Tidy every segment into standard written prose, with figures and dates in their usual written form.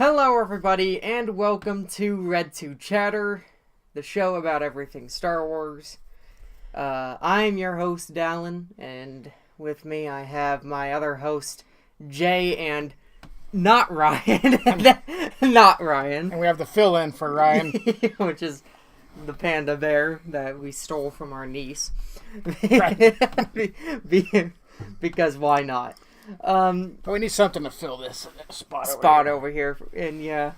Hello, everybody, and welcome to Red 2 Chatter, the show about everything Star Wars. I'm your host, Dallin, and with me I have my other host, Jay, and not Ryan. Not Ryan. And we have the fill-in for Ryan. Which is the panda bear that we stole from our niece. Right. Because why not? But we need something to fill this spot over here. And yeah,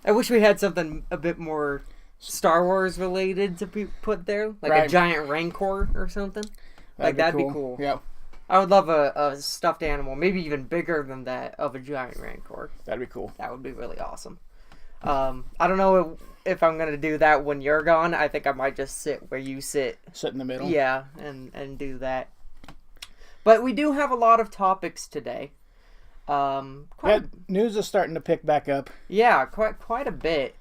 I wish we had something a bit more Star Wars related to put there, like a giant Rancor or something. That'd be cool. Yeah, I would love a stuffed animal, maybe even bigger than that, of a giant Rancor. That'd be cool. That would be really awesome. I don't know if I'm gonna do that when you're gone. I think I might just sit where you sit. Sit in the middle. Yeah, and do that. But we do have a lot of topics today. News is starting to pick back up. Yeah, quite a bit.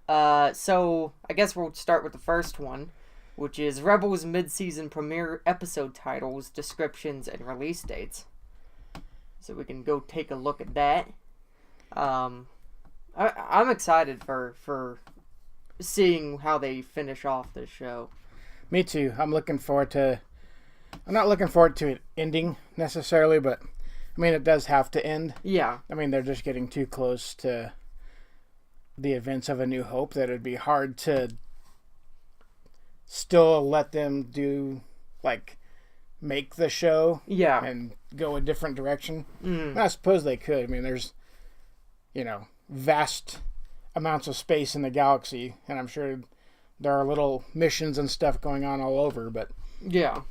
So I guess we'll start with the first one, which is Rebels mid-season premiere episode titles, descriptions, and release dates. So we can go take a look at that. I'm excited for seeing how they finish off this show. Me too. I'm not looking forward to it ending necessarily, but I mean, it does have to end. Yeah. I mean, they're just getting too close to the events of A New Hope that it'd be hard to still let them make the show. Yeah. And go a different direction. Mm. I suppose they could. I mean, there's, vast amounts of space in the galaxy, and I'm sure there are little missions and stuff going on all over, but yeah.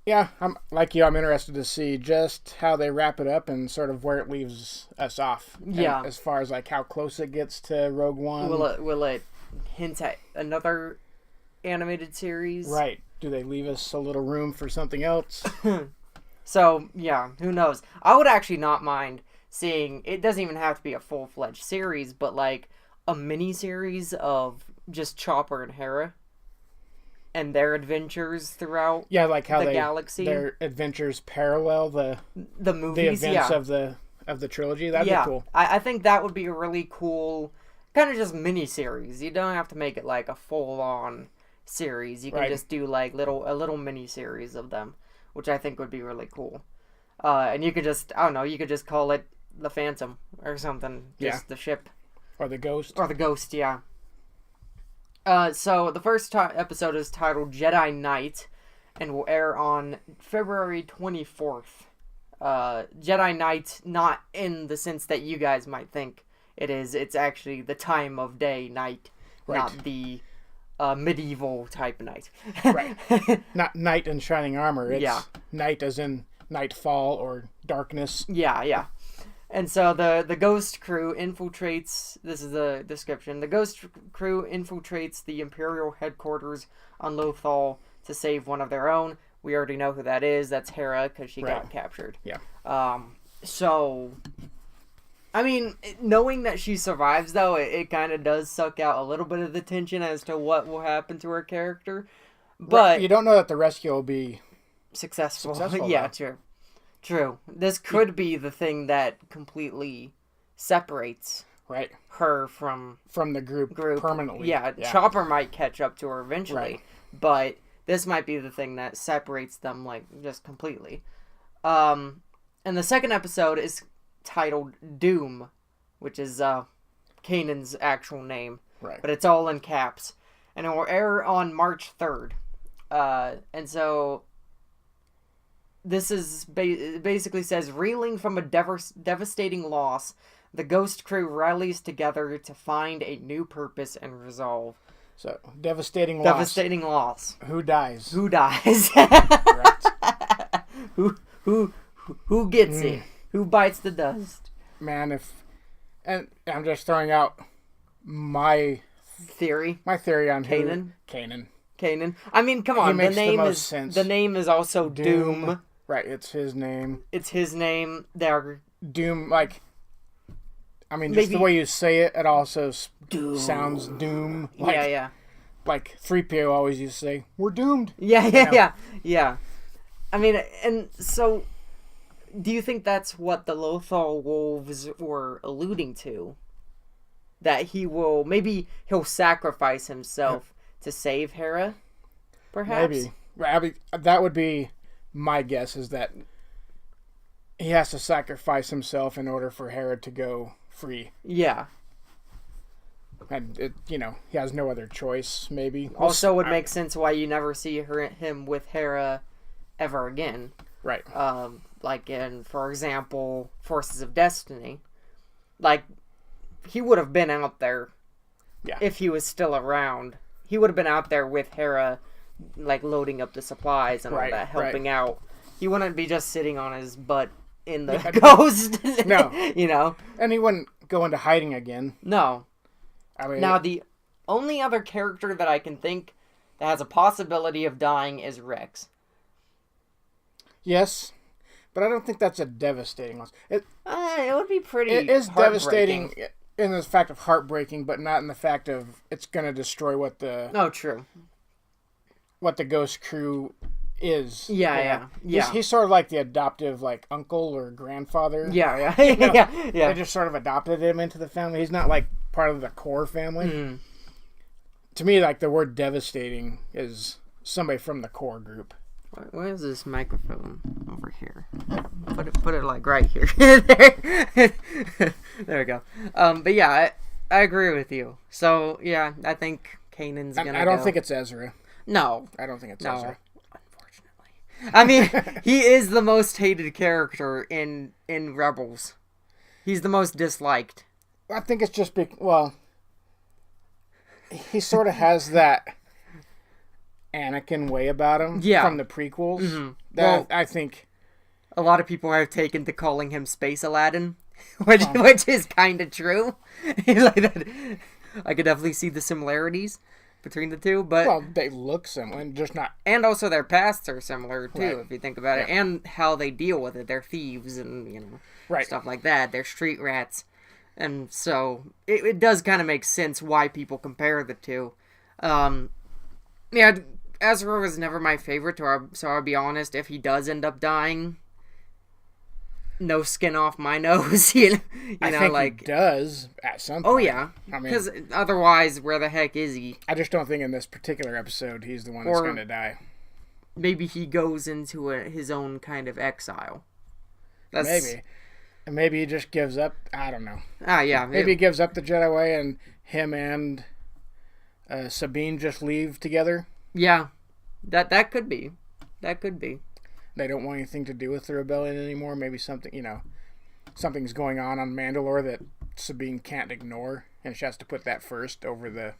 Yeah, I'm interested to see just how they wrap it up and sort of where it leaves us off. Yeah. And as far as how close it gets to Rogue One. Will it hint at another animated series? Right. Do they leave us a little room for something else? So, yeah, who knows? I would actually not mind seeing, it doesn't even have to be a full-fledged series, but a mini-series of just Chopper and Hera and their adventures throughout how the galaxy. Their adventures parallel the movies, the events of the trilogy. That'd be cool. I think that would be a really cool kind of just mini-series. You don't have to make it a full-on series. You can just do a little mini-series of them, which I think would be really cool. And you could just, I don't know, you could just call it the Phantom or something. Just the ship. Or the Ghost. Or the Ghost, yeah. So the first episode is titled Jedi Knight and will air on February 24th. Jedi Knight, not in the sense that you guys might think it is. It's actually the time of day night, not the medieval type night. Right. Not knight in shining armor. It's night as in nightfall or darkness. Yeah. And so the Ghost crew infiltrates, this is the description, the Ghost crew infiltrates the Imperial headquarters on Lothal to save one of their own. We already know who that is. That's Hera, because she got captured. Yeah. So, I mean, knowing that she survives, though, it kind of does suck out a little bit of the tension as to what will happen to her character. But you don't know that the rescue will be successful. Yeah, True. This could be the thing that completely separates her from the group permanently. Yeah, Chopper might catch up to her eventually, but this might be the thing that separates them just completely. And the second episode is titled Doom, which is Kanan's actual name, but it's all in caps, and it will air on March 3rd. And so this is basically says, reeling from a devastating loss, the Ghost crew rallies together to find a new purpose and resolve. So, devastating loss. Devastating loss. Who dies? Who dies? Who gets it? Who bites the dust? Man, and I'm just throwing out my theory. My theory on Kanan. I mean, come on. The name is also Doom. Right, it's his name. They're Doom, just the way you say it, it also sounds doom. Yeah. Like 3PO always used to say, "We're doomed." Yeah. I mean, and so do you think that's what the Lothal wolves were alluding to? That maybe he'll sacrifice himself to save Hera, perhaps? Maybe. I mean, that would be my guess, is that he has to sacrifice himself in order for Hera to go free. Yeah. And, he has no other choice, maybe. Also, would make sense why you never see him with Hera ever again. Right. Like in, for example, Forces of Destiny. Like, he would have been out there if he was still around. He would have been out there with Hera, like, loading up the supplies and all that, helping out. He wouldn't be just sitting on his butt in the ghost. No. And he wouldn't go into hiding again. No. I mean, now, the only other character that I can think that has a possibility of dying is Rex. Yes, but I don't think that's a devastating loss. It would be pretty. It is devastating in the fact of heartbreaking, but not in the fact of it's going to destroy what the. Oh, true. What the Ghost Crew is. Yeah. He's sort of like the adoptive, like, uncle or grandfather. Yeah. They just sort of adopted him into the family. He's not like part of the core family. Mm. To me, like, the word devastating is somebody from the core group. Where is this microphone? Over here. Put it like right here. There we go. But yeah, I agree with you. So yeah, I think Kanan's gonna. I don't think it's Ezra. No, I don't think it's Ezra. Unfortunately, I mean, he is the most hated character in Rebels. He's the most disliked. I think it's just he sort of has that Anakin way about him from the prequels. Mm-hmm. That I think a lot of people have taken to calling him Space Aladdin, which is kind of true. Like that, I could definitely see the similarities between the two, but they look similar, just not. And also their pasts are similar too, if you think about it, and how they deal with it. They're thieves and stuff like that. They're street rats, and so it does kind of make sense why people compare the two. Yeah. Ezra was never my favorite, so I'll be honest, if he does end up dying, no skin off my nose, I think like he does at some point. Oh yeah, because otherwise, where the heck is he? I just don't think in this particular episode he's the one that's going to die. Maybe he goes into his own kind of exile. Maybe he just gives up. I don't know. Yeah. Maybe he gives up the Jedi way, and him and Sabine just leave together. Yeah, that could be. That could be. They don't want anything to do with the rebellion anymore. Maybe something's going on Mandalore that Sabine can't ignore, and she has to put that first over the.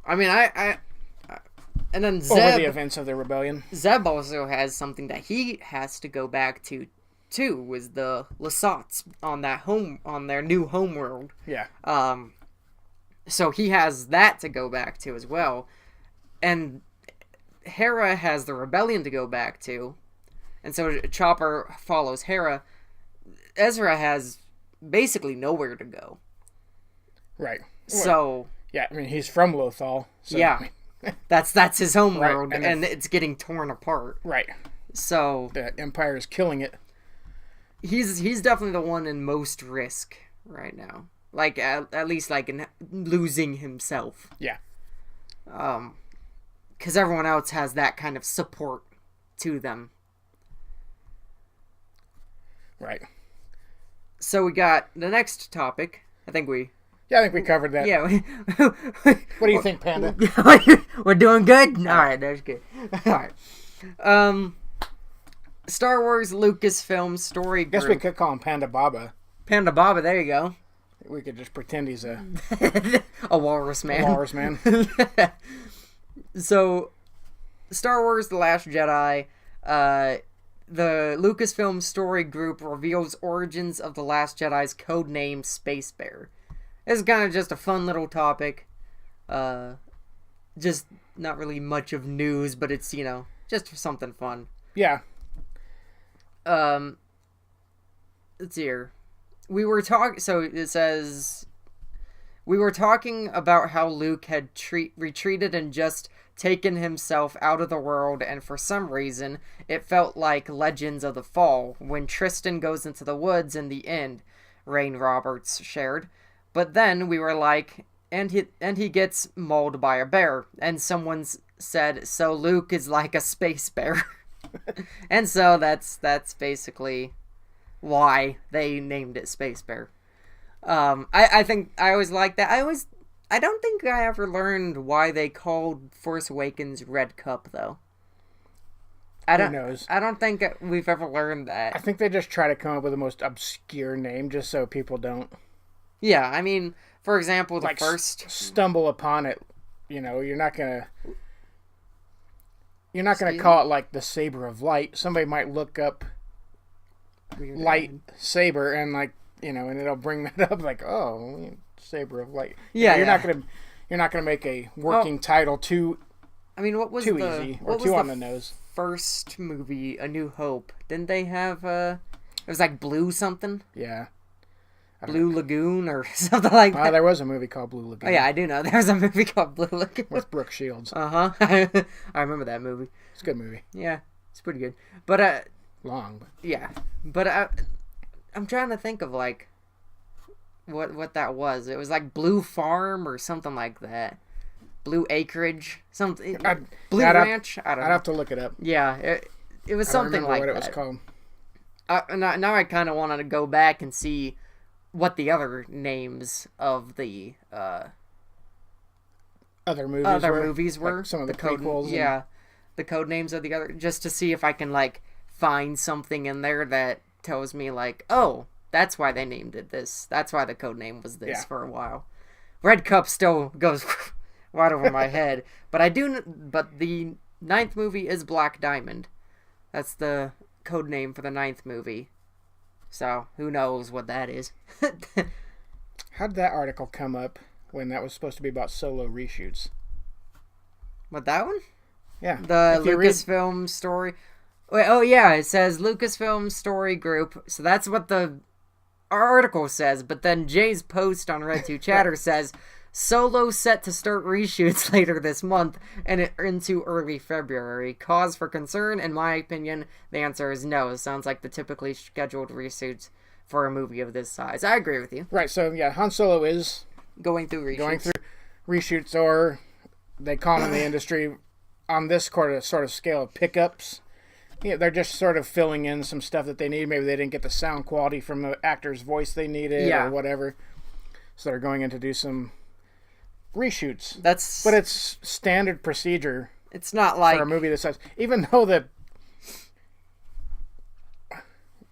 I mean, and then Zeb, over the events of the rebellion. Zeb also has something that he has to go back to, too, was the Lasats on their new homeworld. Yeah. So he has that to go back to as well. And Hera has the rebellion to go back to, and so Chopper follows Hera. Ezra has basically nowhere to go. Right. So yeah, I mean he's from Lothal. So, yeah, that's his homeworld, and it's getting torn apart. Right. So the Empire is killing it. He's definitely the one in most risk right now. Like at least like in losing himself. Yeah. Because everyone else has that kind of support to them. Right. So we got the next topic. I think we covered that. Yeah. What do you think, Panda? We're doing good? Alright, that's good. Alright. Star Wars Lucasfilm story group. Guess we could call him Panda Baba. Panda Baba, there you go. We could just pretend he's a walrus man. A walrus man. So, Star Wars The Last Jedi, the Lucasfilm story group reveals origins of The Last Jedi's codename Space Bear. It's kind of just a fun little topic. Just not really much of news, but it's, just something fun. Yeah. Let's see here. So it says, we were talking about how Luke had retreated and just taken himself out of the world, and for some reason, it felt like Legends of the Fall when Tristan goes into the woods in the end, Rain Roberts shared. But then we were like, and he gets mauled by a bear, and someone said, so Luke is like a space bear. And so that's basically why they named it Space Bear. I think I always liked that. I don't think I ever learned why they called Force Awakens Red Cup, though. Who knows? I don't think we've ever learned that. I think they just try to come up with the most obscure name just so people don't... Yeah, I mean, for example, the first... stumble upon it. You know, you're not gonna call it, like, the Saber of Light. Somebody might look up Light Saber and, like, you know, and it'll bring that up, like, oh, Saber of Light. Yeah, you're not gonna make a working title too. I mean, what was too easy or too on the nose? First movie, A New Hope. Didn't they have it was like Blue something? Yeah. Blue Lagoon or something like that. There was a movie called Blue Lagoon. Oh yeah, I do know. There was a movie called Blue Lagoon with Brooke Shields. Uh-huh. I remember that movie. It's a good movie. Yeah, it's pretty good. But long, but yeah. But I'm trying to think of like what that was. It was like Blue Farm or something like that. Blue Acreage, something. Blue Ranch. I don't know. I'd have to look it up. Yeah, it was something like that. I don't remember what it was called. Now I kind of wanted to go back and see what the other names of the other movies were. Like some of the code, prequels. Yeah, the code names of the other, just to see if I can like find something in there that tells me like, oh, that's why they named it this. That's why the code name was this for a while. Red Cup still goes right over my head, but But the 9th movie is Black Diamond. That's the code name for the 9th movie. So who knows what that is? How did that article come up when that was supposed to be about solo reshoots? What, that one? Yeah. The Lucasfilm story. Wait, oh yeah, it says Lucasfilm Story Group. So that's what the article says, but then Jay's post on Red2 Chatter says Solo set to start reshoots later this month and into early February. Cause for concern, in my opinion, the answer is no. It sounds like the typically scheduled reshoots for a movie of this size. I agree with you. Right, so yeah, Han Solo is going through reshoots, or they call them in the industry on this sort of scale of pickups. Yeah, they're just sort of filling in some stuff that they need. Maybe they didn't get the sound quality from the actor's voice they needed or whatever. So they're going in to do some reshoots. But it's standard procedure. It's not like for a movie this size. Even though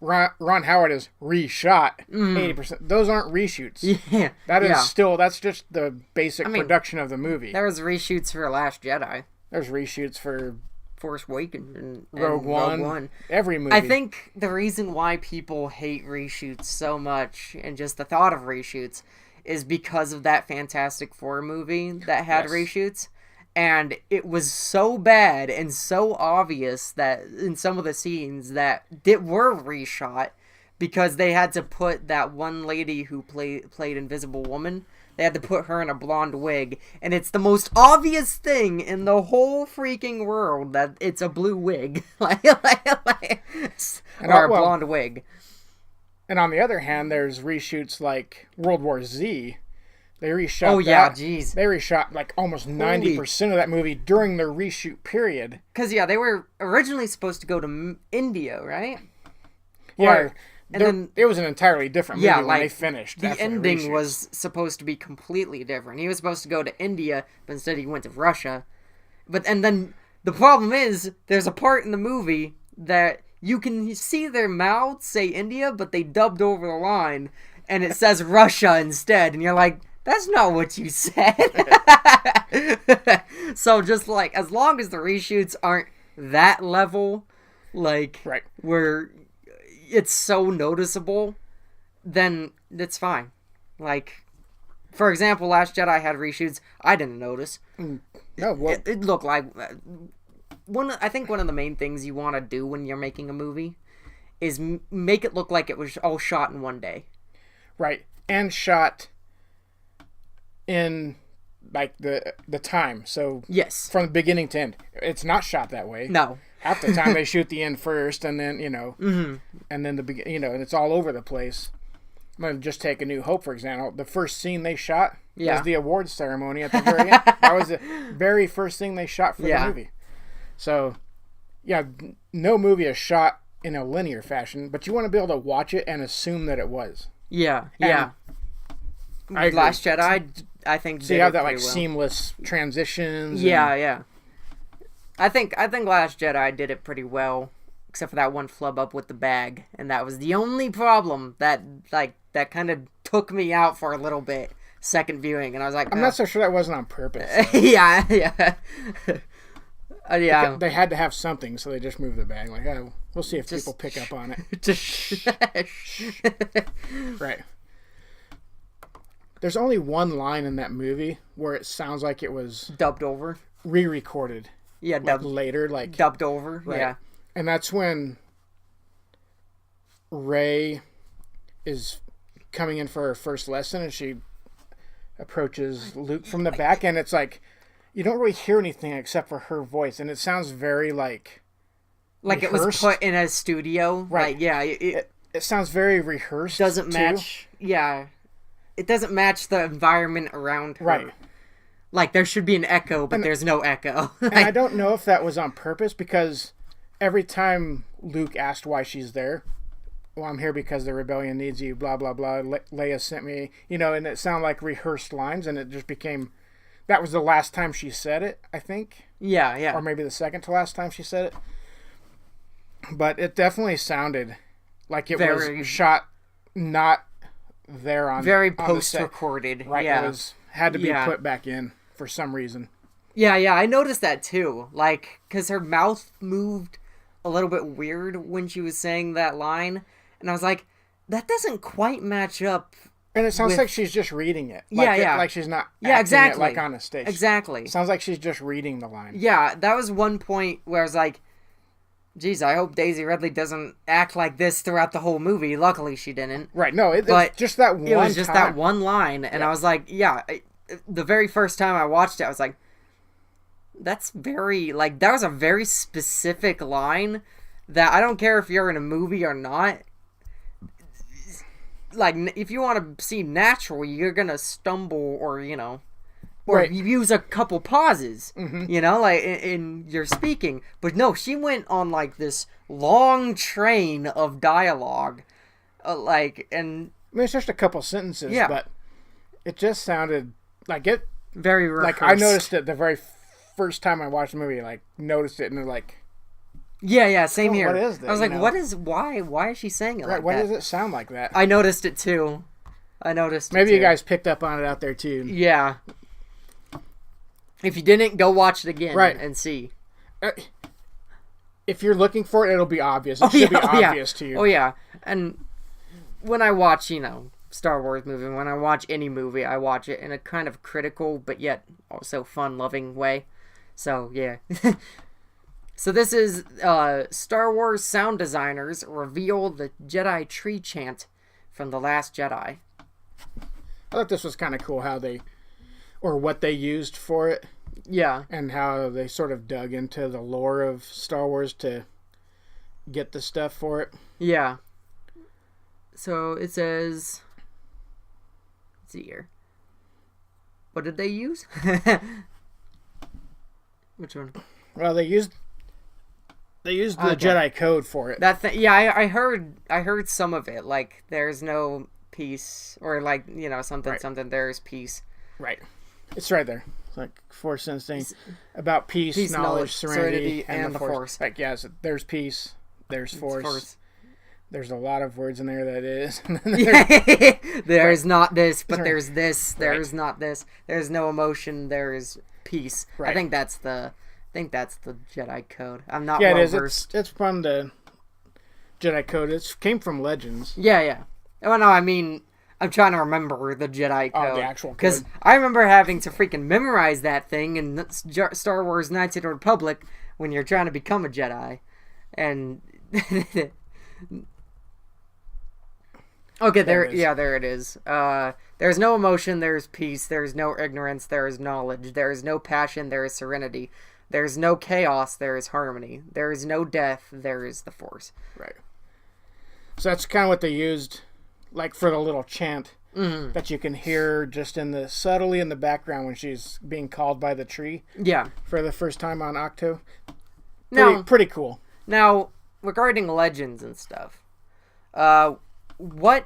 Ron Howard is reshot 80%. Those aren't reshoots. Yeah. That's just the basic production of the movie. There was reshoots for Last Jedi. There's reshoots for Force Awakens and Rogue One. Every movie. I think the reason why people hate reshoots so much and just the thought of reshoots is because of that Fantastic Four movie that had reshoots. And it was so bad and so obvious that in some of the scenes that were reshot because they had to put that one lady who played Invisible Woman, they had to put her in a blonde wig. And it's the most obvious thing in the whole freaking world that it's a blue wig. or a blonde wig. And on the other hand, there's reshoots like World War Z. They reshot They reshot like almost 90% of that movie during their reshoot period. Because, they were originally supposed to go to India, right? Yeah. It was an entirely different movie when they finished. The ending was supposed to be completely different. He was supposed to go to India, but instead he went to Russia. And then the problem is, there's a part in the movie that you can see their mouths say India, but they dubbed over the line, and it says Russia instead, and you're like, that's not what you said. So just like, as long as the reshoots aren't that level, like, where it's so noticeable, then it's fine. Like, for example, Last Jedi had reshoots I didn't notice. It looked like... I think one of the main things you want to do when you're making a movie is make it look like it was all shot in one day. Right. And shot in like the time. So Yes. from the beginning to end, it's not shot that way. No. Half the time they shoot the end first, and then Mm-hmm. and then and it's all over the place. I'm gonna just take A New Hope for example. The first scene they shot was the awards ceremony at the very end. That was the very first thing they shot for the movie. So, yeah, no movie is shot in a linear fashion, but you want to be able to watch it and assume that it was. Yeah. And Yeah. Last Jedi, I think. So you have that like seamless transitions. Yeah. I think Last Jedi did it pretty well, except for that one flub up with the bag, and that was the only problem that kind of took me out for a little bit. Second viewing, and I was like, I'm not so sure that wasn't on purpose. Yeah. Yeah. They had to have something, so they just moved the bag. Like, oh, we'll see if people pick up on it. Right. There's only one line in that movie where it sounds like it was dubbed over, re-recorded. Yeah, like later, like dubbed over. Right. Yeah, and that's when Rey is coming in for her first lesson, and she approaches Luke from the back, and it's like you don't really hear anything except for her voice, and it sounds very like rehearsed. It was put in a studio. Right. Like, yeah, it sounds very rehearsed. Doesn't match. Yeah, it doesn't match the environment around her. Right. Like, there should be an echo, but there's no echo. And I don't know if that was on purpose, because every time Luke asked why she's there, well, I'm here because the rebellion needs you, blah, blah, blah. Leia sent me, and it sounded like rehearsed lines, and it just became... That was the last time she said it, I think. Yeah. Or maybe the second to last time she said it. But it definitely sounded like it was shot not there on very post-recorded. Right, yeah. It had to be put back in for some reason. Yeah, I noticed that too. Like, because her mouth moved a little bit weird when she was saying that line. And I was like, that doesn't quite match up. And it sounds like she's just reading it. Like she's not acting it like on a stage. Exactly. It sounds like she's just reading the line. Yeah, that was one point where I was like, geez, I hope Daisy Ridley doesn't act like this throughout the whole movie. Luckily, she didn't. Right, no, it's just that one line. It was just that one line, and I was like, the very first time I watched it, I was like, that's very, like, that was a very specific line that I don't care if you're in a movie or not. Like, if you want to seem natural, you're gonna stumble or, or you use a couple pauses, like in your speaking. But no, she went on like this long train of dialogue, and I mean, it's just a couple sentences, but it just sounded like it very rehearsed. Like I noticed it the very first time I watched the movie. Like noticed it and like, same here. What is this? I was like, why is she saying it like that? Why does it sound like that? I noticed it too. Maybe you guys picked up on it out there too. Yeah. If you didn't, go watch it again and see. If you're looking for it, it'll be obvious. It should be obvious to you. Oh, yeah. And when I watch, Star Wars movie, when I watch any movie, I watch it in a kind of critical, but yet also fun-loving way. So, yeah. So this is Star Wars sound designers reveal the Jedi tree chant from The Last Jedi. I thought this was kind of cool how what they used for it. Yeah. And how they sort of dug into the lore of Star Wars to get the stuff for it. Yeah. So it says... Let's see here. What did they use? Which one? Well, they used the Jedi code for it. I heard some of it. Like, there's no peace, or like, something, there's peace. Right. It's right there. It's like Force instinct about peace, knowledge, serenity, and the Force. Like, there's peace, there's Force. There's a lot of words in there that is. There's not this, but there's this. There's not this. There's no emotion. There's peace. Right. I think that's the Jedi code. I'm not well versed. It's from the Jedi code. It came from Legends. Yeah. Well, no, I mean, I'm trying to remember the Jedi code. Oh, the actual code. Because I remember having to freaking memorize that thing in Star Wars Knights of the Republic when you're trying to become a Jedi. And... Okay, there it is. There is no emotion, there is peace, there is no ignorance, there is knowledge, there is no passion, there is serenity, there is no chaos, there is harmony, there is no death, there is the Force. Right. So that's kind of what they used, like for the little chant that you can hear just subtly in the background when she's being called by the tree. Yeah. For the first time on Octo. Pretty cool. Now, regarding legends and stuff, what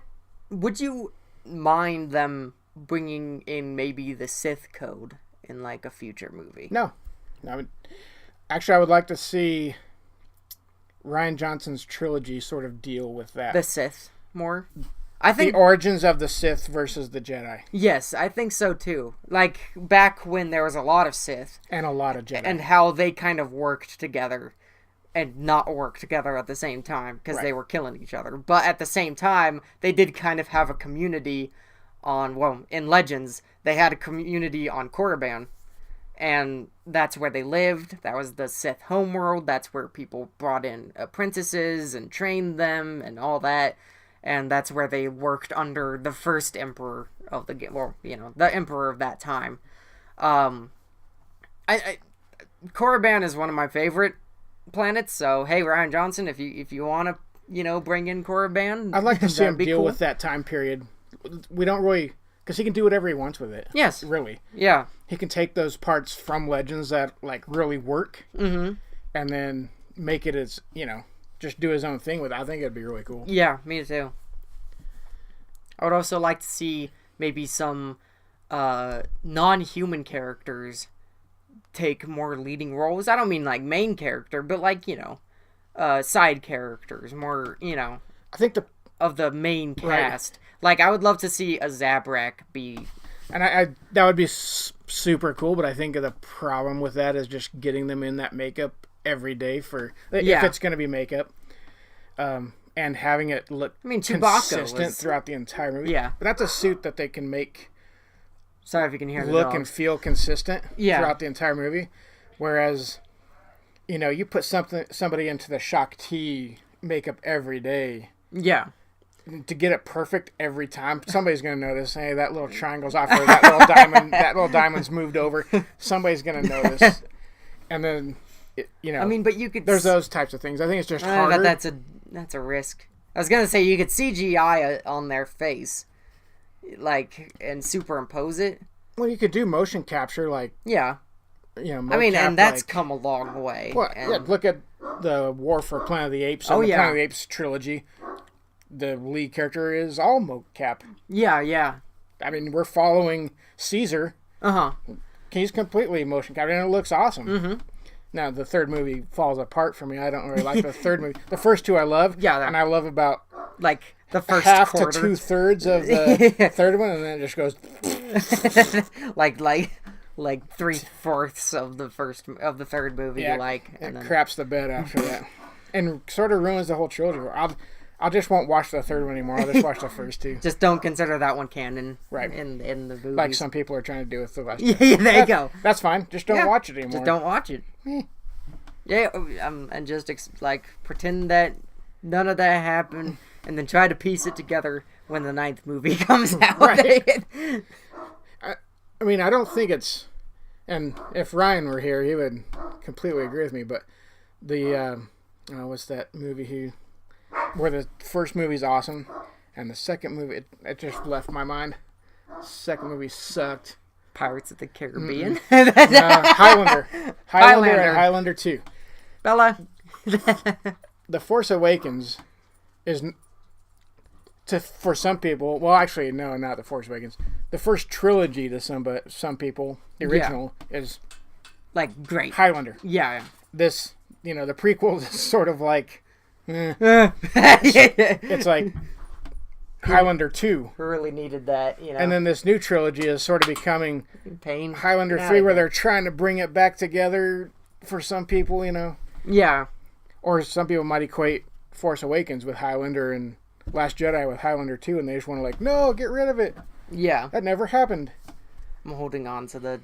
would you mind them bringing in maybe the Sith code in like a future movie? No. Actually, I would like to see Rian Johnson's trilogy sort of deal with that. The Sith more? I think the origins of the Sith versus the Jedi. Yes, I think so too. Like back when there was a lot of Sith and a lot of Jedi, and how they kind of worked together and not work together at the same time because they were killing each other. But at the same time, they did kind of have a community in Legends, they had a community on Korriban, and that's where they lived. That was the Sith homeworld. That's where people brought in apprentices and trained them and all that. And that's where they worked under the first emperor of the game, the emperor of that time. Korriban is one of my favorite planets. So hey, Rian Johnson, if you want to bring in Korriban, I'd like to see him deal with that time period. We don't really, because he can do whatever he wants with it. Yes, really. Yeah, he can take those parts from Legends that like really work, and then make it as just do his own thing with it. I think it'd be really cool. Yeah, me too. I would also like to see maybe some non-human characters take more leading roles. I don't mean like main character, but like, side characters, more, I think of the main cast. Like, I would love to see a Zabrak be... And I that would be super cool, but I think the problem with that is just getting them in that makeup every day if it's going to be makeup, and having it look consistent throughout the entire movie. Yeah, but that's a suit that they can make. Sorry if you can hear the look dog. And feel consistent throughout the entire movie. Whereas, you put somebody into the Shak Ti makeup every day. Yeah. To get it perfect every time, somebody's going to notice. Hey, that little triangle's off, or that little diamond. That little diamond's moved over. Somebody's going to notice, and then. I mean, but you could. There's those types of things. I think it's just harder. That's a risk. I was gonna say you could CGI on their face, and superimpose it. Well, you could do motion capture, yeah. I mean, and that's come a long way. Well, look at the War for Planet of the Apes. And the Planet of the Apes trilogy. The lead character is all mocap. Yeah. I mean, we're following Caesar. He's completely motion captured, and it looks awesome. Mm-hmm. Now, the third movie falls apart for me. I don't really like the third movie. The first two I love. Yeah. And I love about the first half quarter. To 2/3 of the third one, and then it just goes like 3/4 of the third movie. Yeah, and then craps the bed after that, and sort of ruins the whole trilogy. I just won't watch the third one anymore. I'll just watch the first two. Just don't consider that one canon, right? In the movies, like some people are trying to do with the last. Yeah, there you go. That's fine. Just don't watch it anymore. Just don't watch it. Yeah, and just pretend that none of that happened, and then try to piece it together when the 9th movie comes out. Right. I mean, I don't think it's, and if Ryan were here, he would completely agree with me. But the what's that movie where the first movie's awesome, and the second movie it just left my mind. The second movie sucked. Pirates of the Caribbean. Highlander and Highlander 2. Bella. The Force Awakens is for some people. Well, actually, no, not The Force Awakens. The first trilogy to some people, the original is great. Highlander. Yeah. This, the prequel is sort of like. It's like Highlander 2. Who really needed that, And then this new trilogy is sort of becoming Pain. Highlander 3, where they're trying to bring it back together for some people, Yeah. Or some people might equate Force Awakens with Highlander and Last Jedi with Highlander 2, and they just want to no, get rid of it. Yeah. That never happened. I'm holding on to the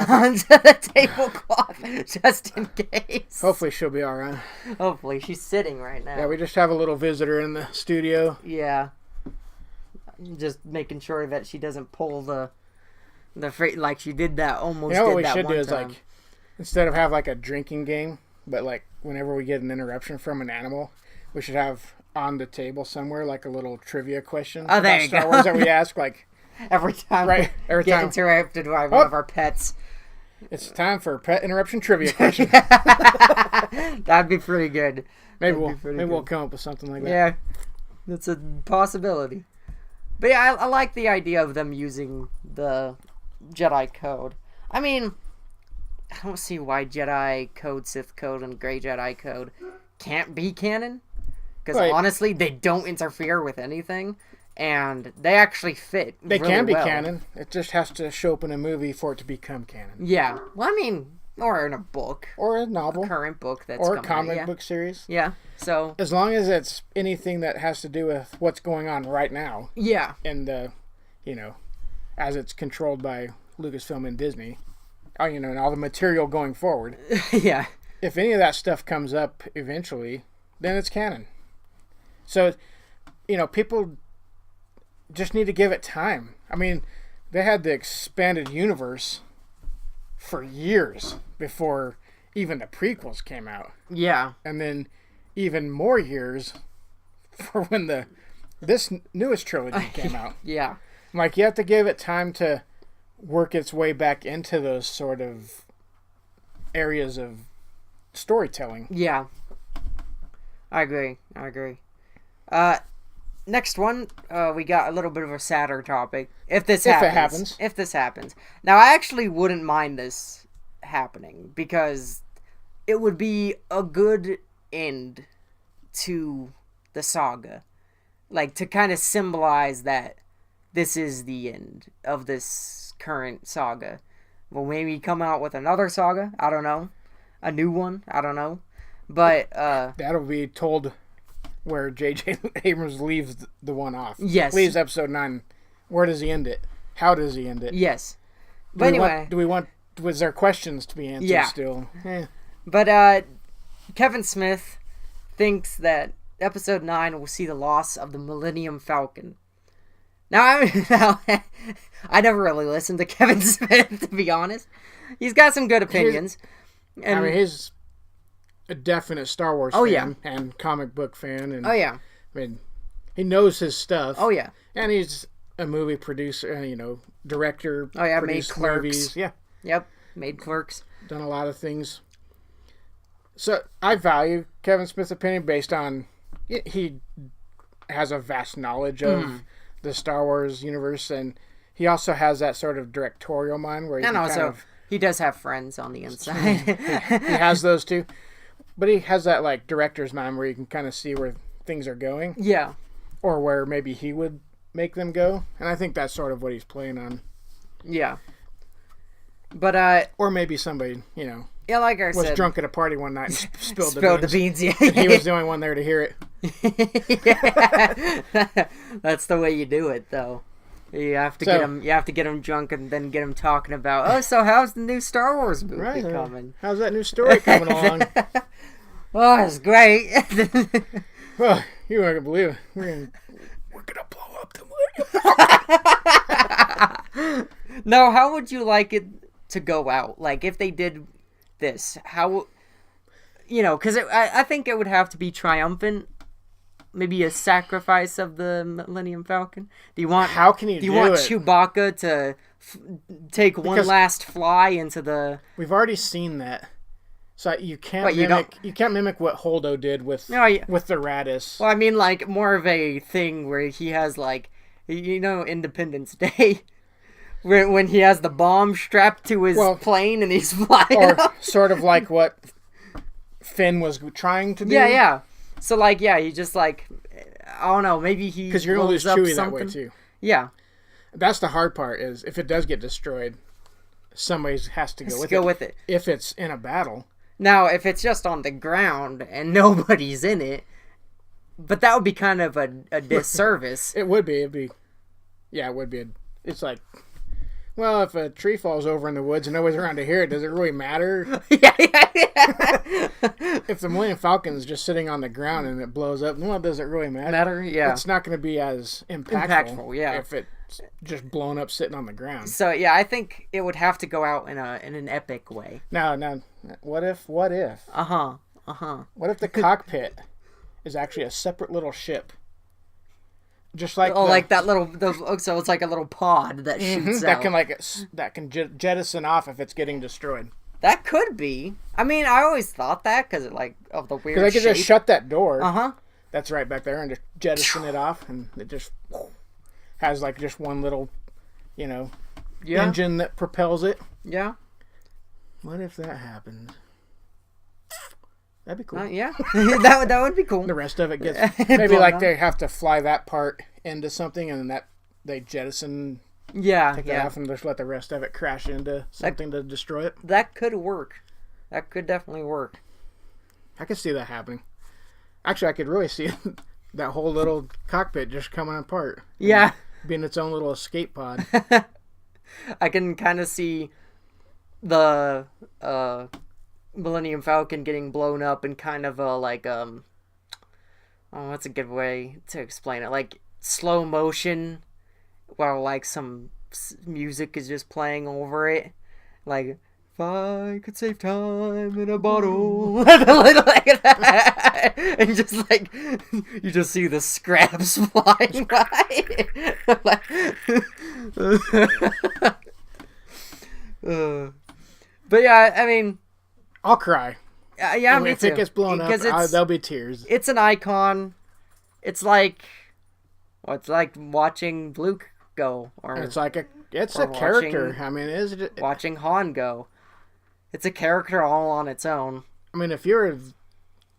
onto the tablecloth just in case. Hopefully she'll be alright. Hopefully. She's sitting right now. Yeah, we just have a little visitor in the studio. Yeah. just making sure that she doesn't pull the like she did that almost. You know what we did that should one do is time. like, instead of have like a drinking game, but like whenever we get an interruption from an animal, we should have on the table somewhere like a little trivia question Oh, there about you Star go. Wars that we ask. Like every time right, we every get time. interrupted by one of our pets. It's time for a pet interruption trivia question. That'd be pretty good. Maybe That'd we'll come up with something like that. Yeah, that's a possibility. But yeah, I like the idea of them using the Jedi code. I mean, I don't see why Jedi code, Sith code, and Grey Jedi code can't be canon. Because Right. honestly, they don't interfere with anything, and they actually fit. They really can be well. canon. It just has to show up in a movie for it to become canon. Yeah, well, I mean, or in a book, Or a novel. current book that's Or a coming out, comic yeah. book series. Yeah, so As long as it's anything that has to do with what's going on right now yeah, in the, as it's controlled by Lucasfilm and Disney, and all the material going forward. yeah, If any of that stuff comes up eventually, then it's canon. So, people just need to give it time. I mean, they had the expanded universe for years before even the prequels came out. yeah, And then even more years for when this newest trilogy came out. yeah. Like, you have to give it time to work its way back into those sort of areas of storytelling. Yeah. I agree. Next one, we got a little bit of a sadder topic. If this happens. If this happens. Now, I actually wouldn't mind this happening because it would be a good end to the saga. Like, to kind of symbolize that this is the end of this current saga. Well, maybe come out with another saga. I don't know. A new one. I don't know. But, That'll be told where J.J. Abrams leaves the one off. Yes. Leaves episode 9. Where does he end it? How does he end it? yes. But anyway. Was there questions to be answered Yeah. still? But Kevin Smith thinks that episode 9 will see the loss of the Millennium Falcon. Now, I never really listened to Kevin Smith, to be honest. He's got some good opinions. And, He's a definite Star Wars fan and comic book fan. And, oh, yeah. I mean, he knows his stuff. Oh, yeah. And he's a movie producer, director. Oh, yeah, made produced Clerks. movies. Yeah, Yep, made Clerks. done a lot of things. So I value Kevin Smith's opinion based on he has a vast knowledge of the Star Wars universe, and he also has that sort of directorial mind where he And can also, he does have friends on the inside. he has those too. But he has that like director's mind where you can kind of see where things are going, Yeah. or where maybe he would make them go. And I think that's sort of what he's playing on. Yeah. But, Or maybe somebody, yeah, like I was said. drunk at a party one night and spilled the beans, yeah. He was the only one there to hear it. Yeah. That's the way you do it, though. You have to get him. You have to get him drunk and then get him talking about. Oh, so how's the new Star Wars movie coming? How's that new story coming along? Oh, it's great. Well, you aren't gonna believe it. We're gonna blow up the Millennium. No, how would you like it to go out? Like, if they did this, how? Because I think it would have to be triumphant. Maybe a sacrifice of the Millennium Falcon. Do you want? How can you do you want it? Chewbacca to take one last fly into the? We've already seen that, so you can't But you mimic. You can't mimic what Holdo did with No, with the Radis. Well, I mean, like more of a thing where he has like, Independence Day, when he has the bomb strapped to his plane and he's flying. Or up. sort of like what Finn was trying to do. Yeah. So like, he just like, I don't know, maybe he Because you're gonna lose blows up Chewie that way something. too. Yeah. That's the hard part. Is if it does get destroyed, somebody has to go with it. If it's in a battle. Now, if it's just on the ground and nobody's in it, but that would be kind of a disservice. It would be. It would be. Yeah, it would be. It's like well, if a tree falls over in the woods and nobody's around to hear it, does it really matter? Yeah. If the Millennium Falcon is just sitting on the ground and it blows up, well, does it really matter? Yeah. It's not going to be as impactful, yeah. if it's just blown up sitting on the ground. So, yeah, I think it would have to go out in an epic way. Now, what if? What if the cockpit is actually a separate little ship? Just like like that little. So it's like a little pod that shoots out. That can jettison off if it's getting destroyed. That could be. I mean, I always thought that because of the weird. Because I could just shut that door. That's right back there and just jettison it off, and it just has like just one little, engine that propels it. Yeah. What if that happens? That'd be cool. Yeah, that would be cool. The rest of it gets maybe like they have to fly that part into something, and then that they jettison. Take that off and just let the rest of it crash into something to destroy it. That could work. That could definitely work. I could see that happening. Actually, I could really see that whole little cockpit just coming apart. Yeah, being its own little escape pod. I can kind of see the Millennium Falcon getting blown up and kind of what's a good way to explain it? Like slow motion, while like some music is just playing over it, like if I could save time in a bottle, like that. And just like you just see the scraps flying by. But yeah, I mean, I'll cry. Yeah, me if too. It gets blown up, there'll be tears. It's an icon. It's like watching Luke go, or it's a character. I mean, is it watching Han go? It's a character all on its own. I mean, if you're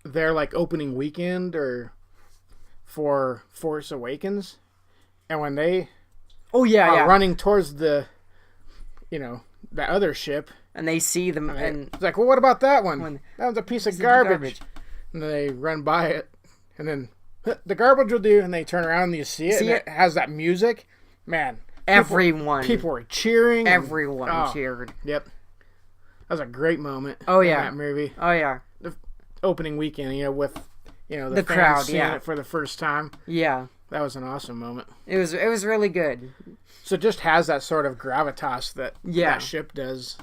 there like opening weekend or for Force Awakens, and when they are running towards the that other ship, and they see them, and it's like, well, what about that one? That one's a piece of garbage. And they run by it, and then the garbage will do, and they turn around and you see it, and it has that music. Man, people were cheering. Everyone cheered. Yep, that was a great moment. Oh yeah, in that movie. Oh yeah, the opening weekend, with the crowd seeing it for the first time. Yeah, that was an awesome moment. It was really good. So it just has that sort of gravitas that that ship does.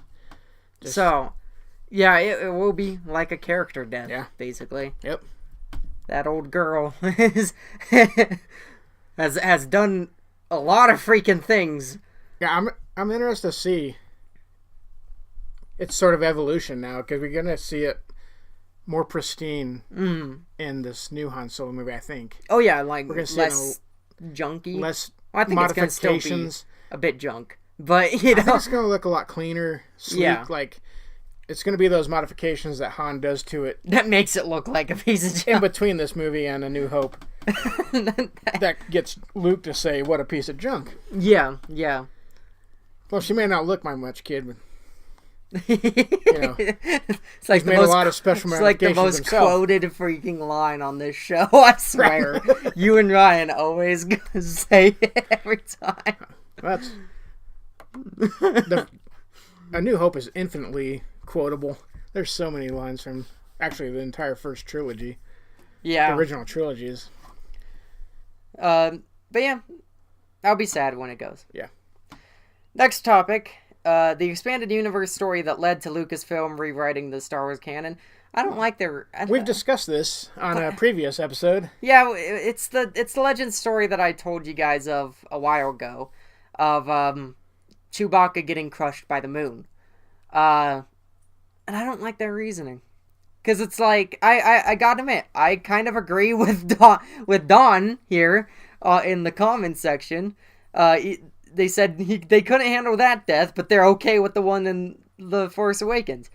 It will be like a character death, basically. Yep. That old girl has done a lot of freaking things. Yeah, I'm interested to see its sort of evolution now, because we're gonna see it more pristine in this new Han Solo movie, I think. Oh yeah, like we're gonna see less junky, less I think modifications. It's gonna still be a bit junk, but I think it's gonna look a lot cleaner, sleek. Yeah. Like it's gonna be those modifications that Han does to it that makes it look like a piece of junk. In between this movie and A New Hope, that gets Luke to say, "What a piece of junk." Yeah. Well, she may not look my much, kid, but it's like made a lot of special modifications. It's like the most quoted freaking line on this show. I swear, you and Ryan always gonna say it every time. That's A New Hope is infinitely quotable. There's so many lines from actually the entire first trilogy. Yeah, the original trilogies. But yeah, I'll be sad when it goes. Yeah. Next topic. The expanded universe story that led to Lucasfilm rewriting the Star Wars canon. I don't like their... We've discussed this on a previous episode. Yeah, it's the legend story that I told you guys of a while ago, of Chewbacca getting crushed by the moon. And I don't like their reasoning. Because it's like, I gotta admit, I kind of agree with Don here in the comments section. They said they couldn't handle that death, but they're okay with the one in The Force Awakens.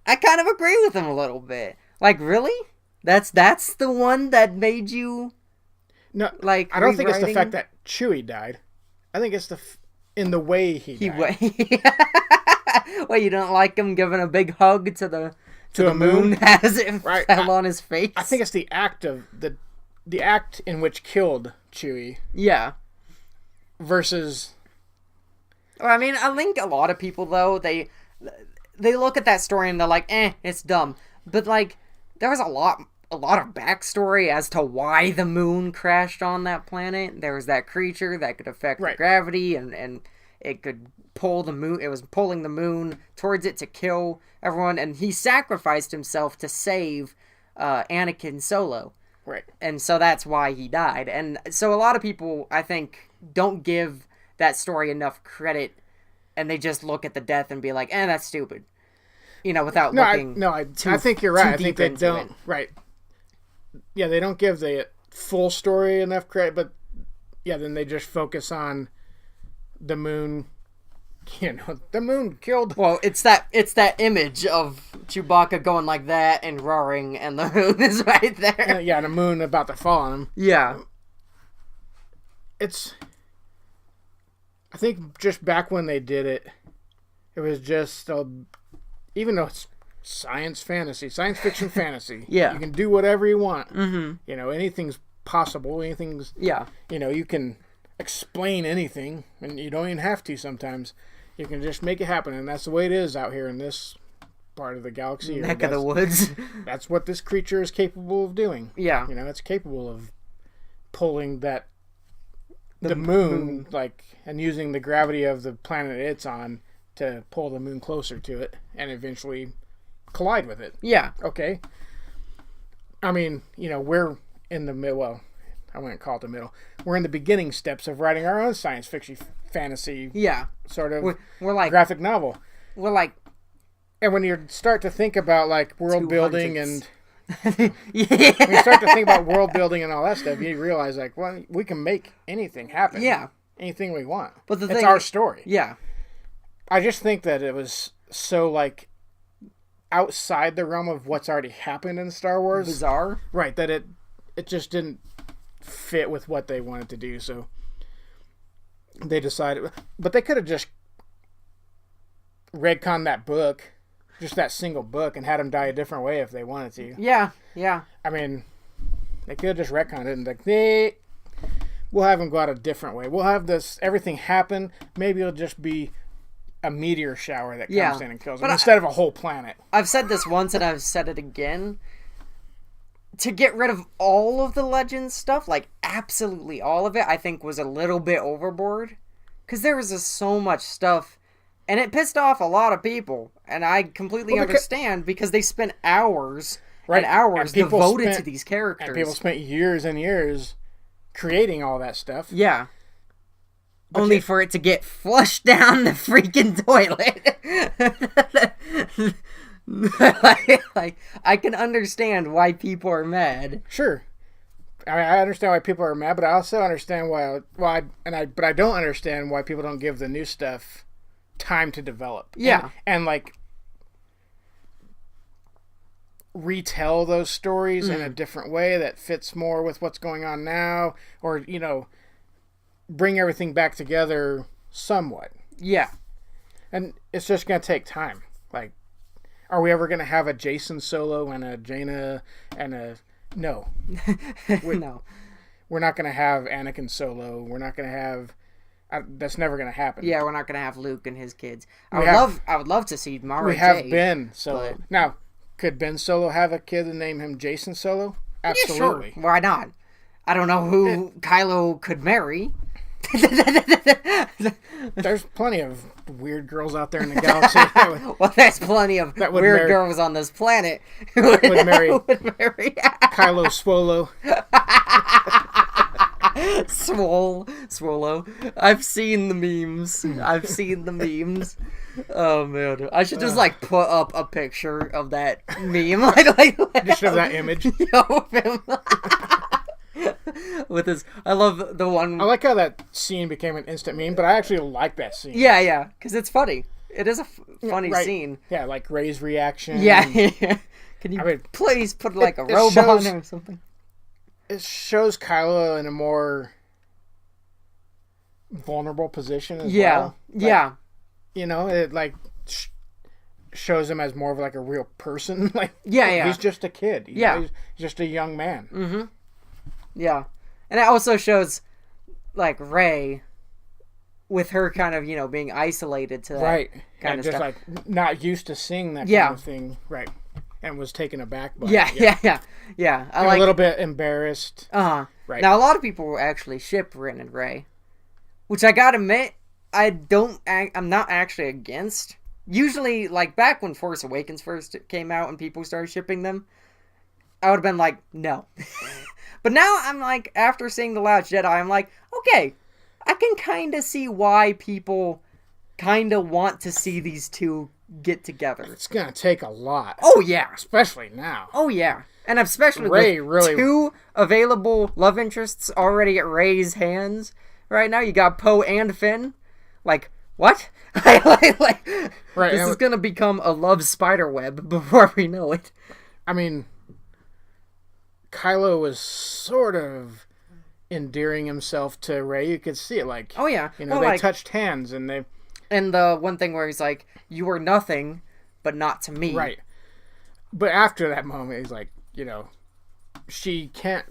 I kind of agree with them a little bit. Like, really? That's the one that made you... No, like I don't think it's the fact that Chewie died. I think it's in the way he died. Well, you don't like him giving a big hug to the moon as it fell on his face? I think it's the act of the act in which killed Chewie. Yeah. Versus... Well, I mean, I think a lot of people though they look at that story and they're like, it's dumb. But like, there was a lot of backstory as to why the moon crashed on that planet. There was that creature that could affect the gravity, and it could pull the moon. It was pulling the moon towards it to kill everyone, and he sacrificed himself to save Anakin Solo. Right. And so that's why he died. And so a lot of people, I think, don't give that story enough credit, and they just look at the death and be like, that's stupid. Without looking. I think you're right. I think they don't. Right. Yeah, they don't give the full story enough credit, but yeah, then they just focus on the moon. The moon killed. Well, it's that image of Chewbacca going like that and roaring, and the moon is right there. Yeah, the moon about to fall on him. Yeah. I think just back when they did it, it was just, even though it's science fiction fantasy. Yeah. You can do whatever you want. Mm-hmm. Anything's possible. Anything's, you can explain anything, and you don't even have to sometimes. You can just make it happen, and that's the way it is out here in this part of the galaxy. Neck of the woods. That's what this creature is capable of doing. Yeah. It's capable of pulling the moon, and using the gravity of the planet it's on to pull the moon closer to it and eventually collide with it. Yeah. Okay. I mean, we're in the middle. Well, I wouldn't call it the middle. We're in the beginning steps of writing our own science fiction fantasy. Yeah. Sort of. We're like graphic novel. We're like. And when you start to think about world building and. Yeah. When you start to think about world building and all that stuff, you realize we can make anything happen. Yeah. Anything we want. But it's our story. Yeah. I just think that it was so outside the realm of what's already happened in Star Wars. Bizarre. Right, that it just didn't fit with what they wanted to do, so they decided, but they could have just retconned that book, just that single book, and had him die a different way if they wanted to. Yeah. I mean, they could have just retconned it and we'll have him go out a different way. We'll have everything happen. Maybe it'll just be a meteor shower that comes in and kills him instead of a whole planet. I've said this once and I've said it again. To get rid of all of the Legends stuff, absolutely all of it, I think was a little bit overboard. Because there was just so much stuff, and it pissed off a lot of people. And I completely understand, because they spent hours and hours devoted to these characters. And people spent years and years creating all that stuff. Yeah. But only for it to get flushed down the freaking toilet. I can understand why people are mad. Sure, I understand why people are mad, but I also understand but I don't understand why people don't give the new stuff time to develop. Yeah, and retell those stories in a different way that fits more with what's going on now, or bring everything back together somewhat. Yeah, and it's just gonna take time. Are we ever going to have a Jason Solo and a Jaina and a... No. No. We're not going to have Anakin Solo. We're not going to have... that's never going to happen. Yeah, we're not going to have Luke and his kids. I would love to see Mara We have Ben Solo. But... Now, could Ben Solo have a kid and name him Jason Solo? Absolutely. Yeah, sure. Why not? I don't know who Kylo could marry. There's plenty of weird girls out there in the galaxy. Well, there's plenty of weird girls on this planet who would marry Kylo Swolo. Swolo. I've seen the memes. Oh man, I should just put up a picture of that meme, just of that image. Of him. With his, I love the one. I like how that scene became an instant meme, but I actually like that scene. Yeah, because it's funny. It is a funny scene. Yeah, like Rey's reaction. Yeah. Can you please put a robot on him or something? It shows Kylo in a more vulnerable position as well. Yeah. It shows him as more of a real person. He's just a kid. He's just a young man. Mm-hmm. Yeah. And it also shows Rey with her kind of, being isolated to that right, kind and of just stuff. like not used to seeing that Yeah. kind of thing, right, and was taken aback by Yeah, it. yeah. I And like a little bit embarrassed. Uh-huh. Right. Now, a lot of people actually ship Rin and Ray, which I gotta admit, I'm not actually against. Usually, like, back when Force Awakens first came out and people started shipping them, I would have been like, no. But now I'm like, after seeing The Last Jedi, I'm like, okay, I can kind of see why people kind of want to see these two get together. It's gonna take a lot. Oh, yeah. Especially now. Oh, yeah. And especially Rey with really... two available love interests already at Rey's hands right now. You got Poe and Finn. Like, what? Like, right, this is going to become a love spiderweb before we know it. I mean, Kylo was sort of endearing himself to Rey. You could see it, like... Oh, yeah. They like, touched hands, and they... And the one thing where he's like, you are nothing, but not to me. Right. But after that moment, he's like, she can't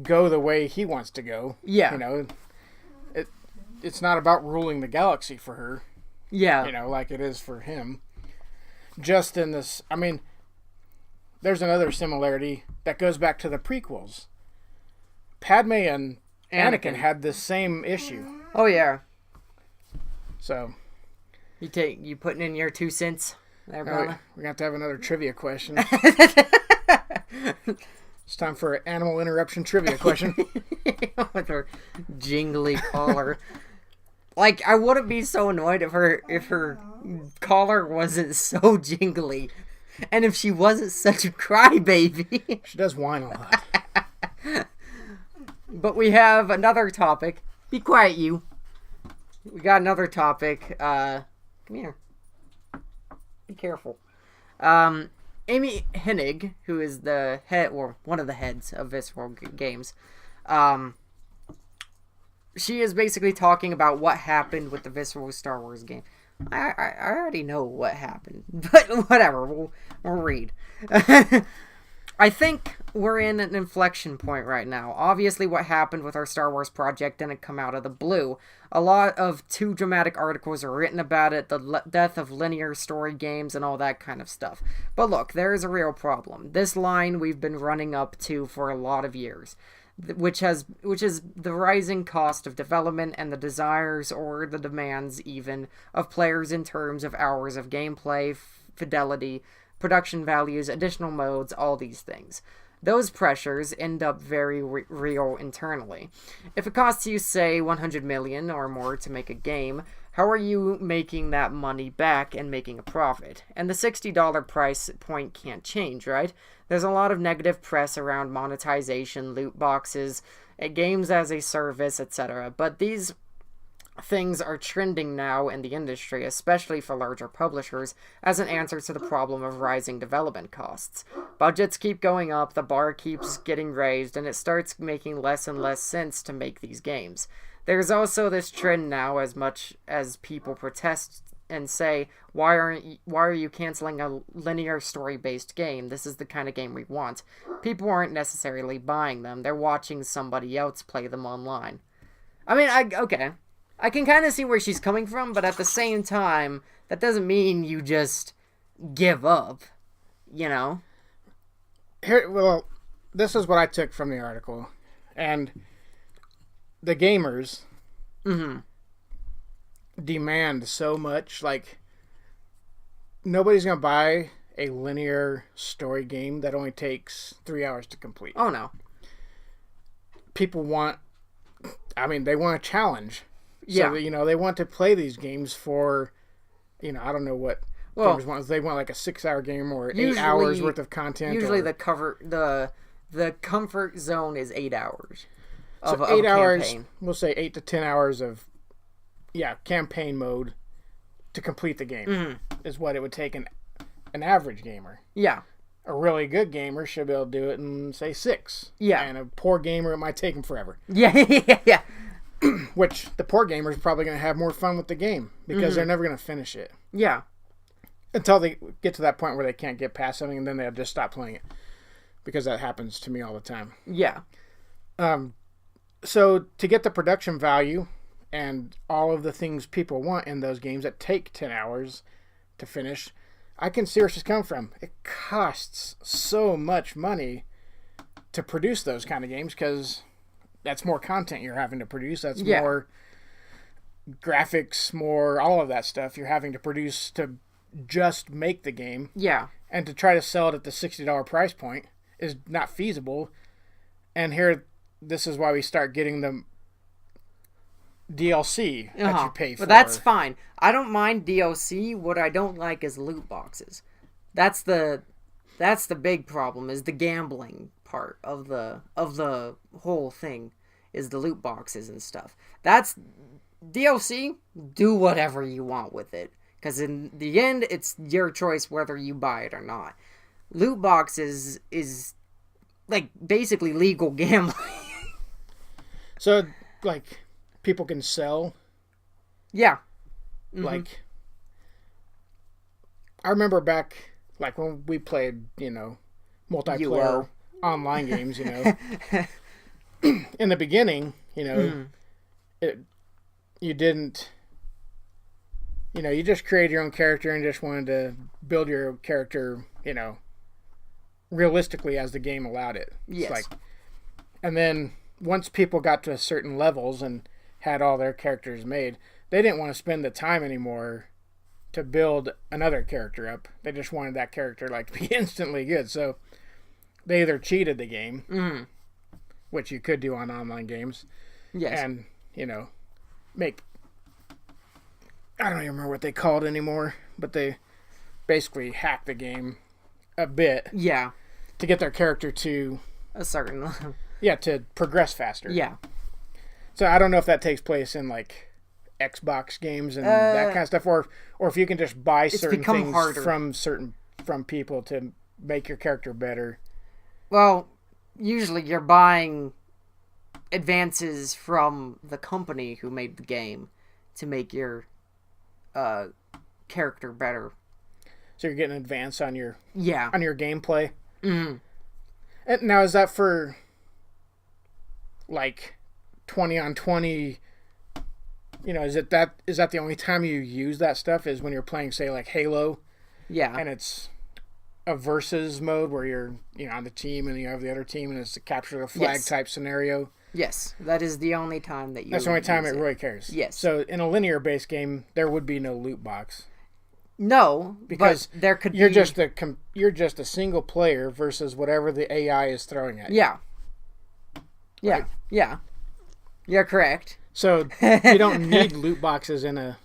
go the way he wants to go. Yeah. It's not about ruling the galaxy for her. Yeah. Like it is for him. Just in this, I mean, there's another similarity that goes back to the prequels. Padme and Anakin had this same issue. Oh, yeah. So. You putting in your 2 cents there, brother? We're going to have another trivia question. It's time for an animal interruption trivia question. With her jingly collar. Like, I wouldn't be so annoyed if her collar wasn't so jingly. And if she wasn't such a crybaby. She does whine a lot. But we have another topic. Be quiet, you. We got another topic. Come here. Be careful. Amy Hennig, who is the head, or one of the heads of Visceral Games, she is basically talking about what happened with the Visceral Star Wars game. I already know what happened, but whatever, we'll read. I think we're in an inflection point right now. Obviously, what happened with our Star Wars project didn't come out of the blue. A lot of too dramatic articles are written about it, the death of linear story games and all that kind of stuff. But look, there is a real problem. This line we've been running up to for a lot of years, which is the rising cost of development and the desires or the demands even of players in terms of hours of gameplay, fidelity, production values, additional modes, all these things. Those pressures end up very real internally. If it costs you, say, $100 million or more to make a game, how are you making that money back and making a profit? And the $60 price point can't change, right? There's a lot of negative press around monetization, loot boxes, games as a service, etc. But these things are trending now in the industry, especially for larger publishers, as an answer to the problem of rising development costs. Budgets keep going up, the bar keeps getting raised, and it starts making less and less sense to make these games. There's also this trend now, as much as people protest and say, why are you canceling a linear story-based game? This is the kind of game we want. People aren't necessarily buying them, they're watching somebody else play them online. I mean, I can kind of see where she's coming from, but at the same time, that doesn't mean you just give up, Here, well, this is what I took from the article. And the gamers demand so much. Like, nobody's going to buy a linear story game that only takes 3 hours to complete. Oh, no. People want... they want a challenge. Yeah. So, they want to play these games for, I don't know what gamers want. They want like a 6-hour game or 8 hours worth of content. Usually the comfort zone is 8 hours. So 8 hours, campaign. We'll say 8 to 10 hours of, campaign mode to complete the game is what it would take an average gamer. Yeah. A really good gamer should be able to do it in, say, 6. Yeah. And a poor gamer, it might take them forever. Yeah. Which the poor gamer is probably going to have more fun with the game because they're never going to finish it. Yeah. Until they get to that point where they can't get past something and then they'll just stop playing it. Because that happens to me all the time. Yeah. So to get the production value and all of the things people want in those games that take 10 hours to finish, I can see where she's coming from. It costs so much money to produce those kind of games because that's more content you're having to produce. That's more graphics, more all of that stuff you're having to produce to just make the game. Yeah. And to try to sell it at the $60 price point is not feasible. And here, this is why we start getting the DLC that you pay for. But that's fine. I don't mind DLC. What I don't like is loot boxes. That's the big problem, is the gambling part of the whole thing, is the loot boxes and stuff. That's DLC, do whatever you want with it. Because in the end, it's your choice whether you buy it or not. Loot boxes is like basically legal gambling. So, like, people can sell. Yeah. Mm-hmm. Like, I remember back, like, when we played, multiplayer online games, in the beginning, you didn't, you just created your own character and just wanted to build your character, realistically as the game allowed it. Yes. And then once people got to certain levels and had all their characters made, they didn't want to spend the time anymore to build another character up. They just wanted that character to be instantly good. So they either cheated the game, which you could do on online games, and make, I don't even remember what they call it anymore, but they basically hack the game a bit, to get their character to a certain to progress faster. Yeah. So I don't know if that takes place in Xbox games and that kind of stuff, or if you can just buy certain things harder from people to make your character better. Well, usually you're buying advances from the company who made the game to make your character better. So you're getting advance on your on your gameplay. Mm-hmm. And now, is that for 20 on 20? Is that the only time you use that stuff, is when you're playing, say, like Halo? Yeah. And it's a versus mode where you're on the team and you have the other team and it's a capture the flag type scenario. Yes, that is the only time that you. That's the only time it really cares. Yes. So in a linear based game, there would be no loot box. No, because there could you're be. You're just a single player versus whatever the AI is throwing at you. Yeah. Yeah. Right? Yeah. You're correct. So you don't need loot boxes in a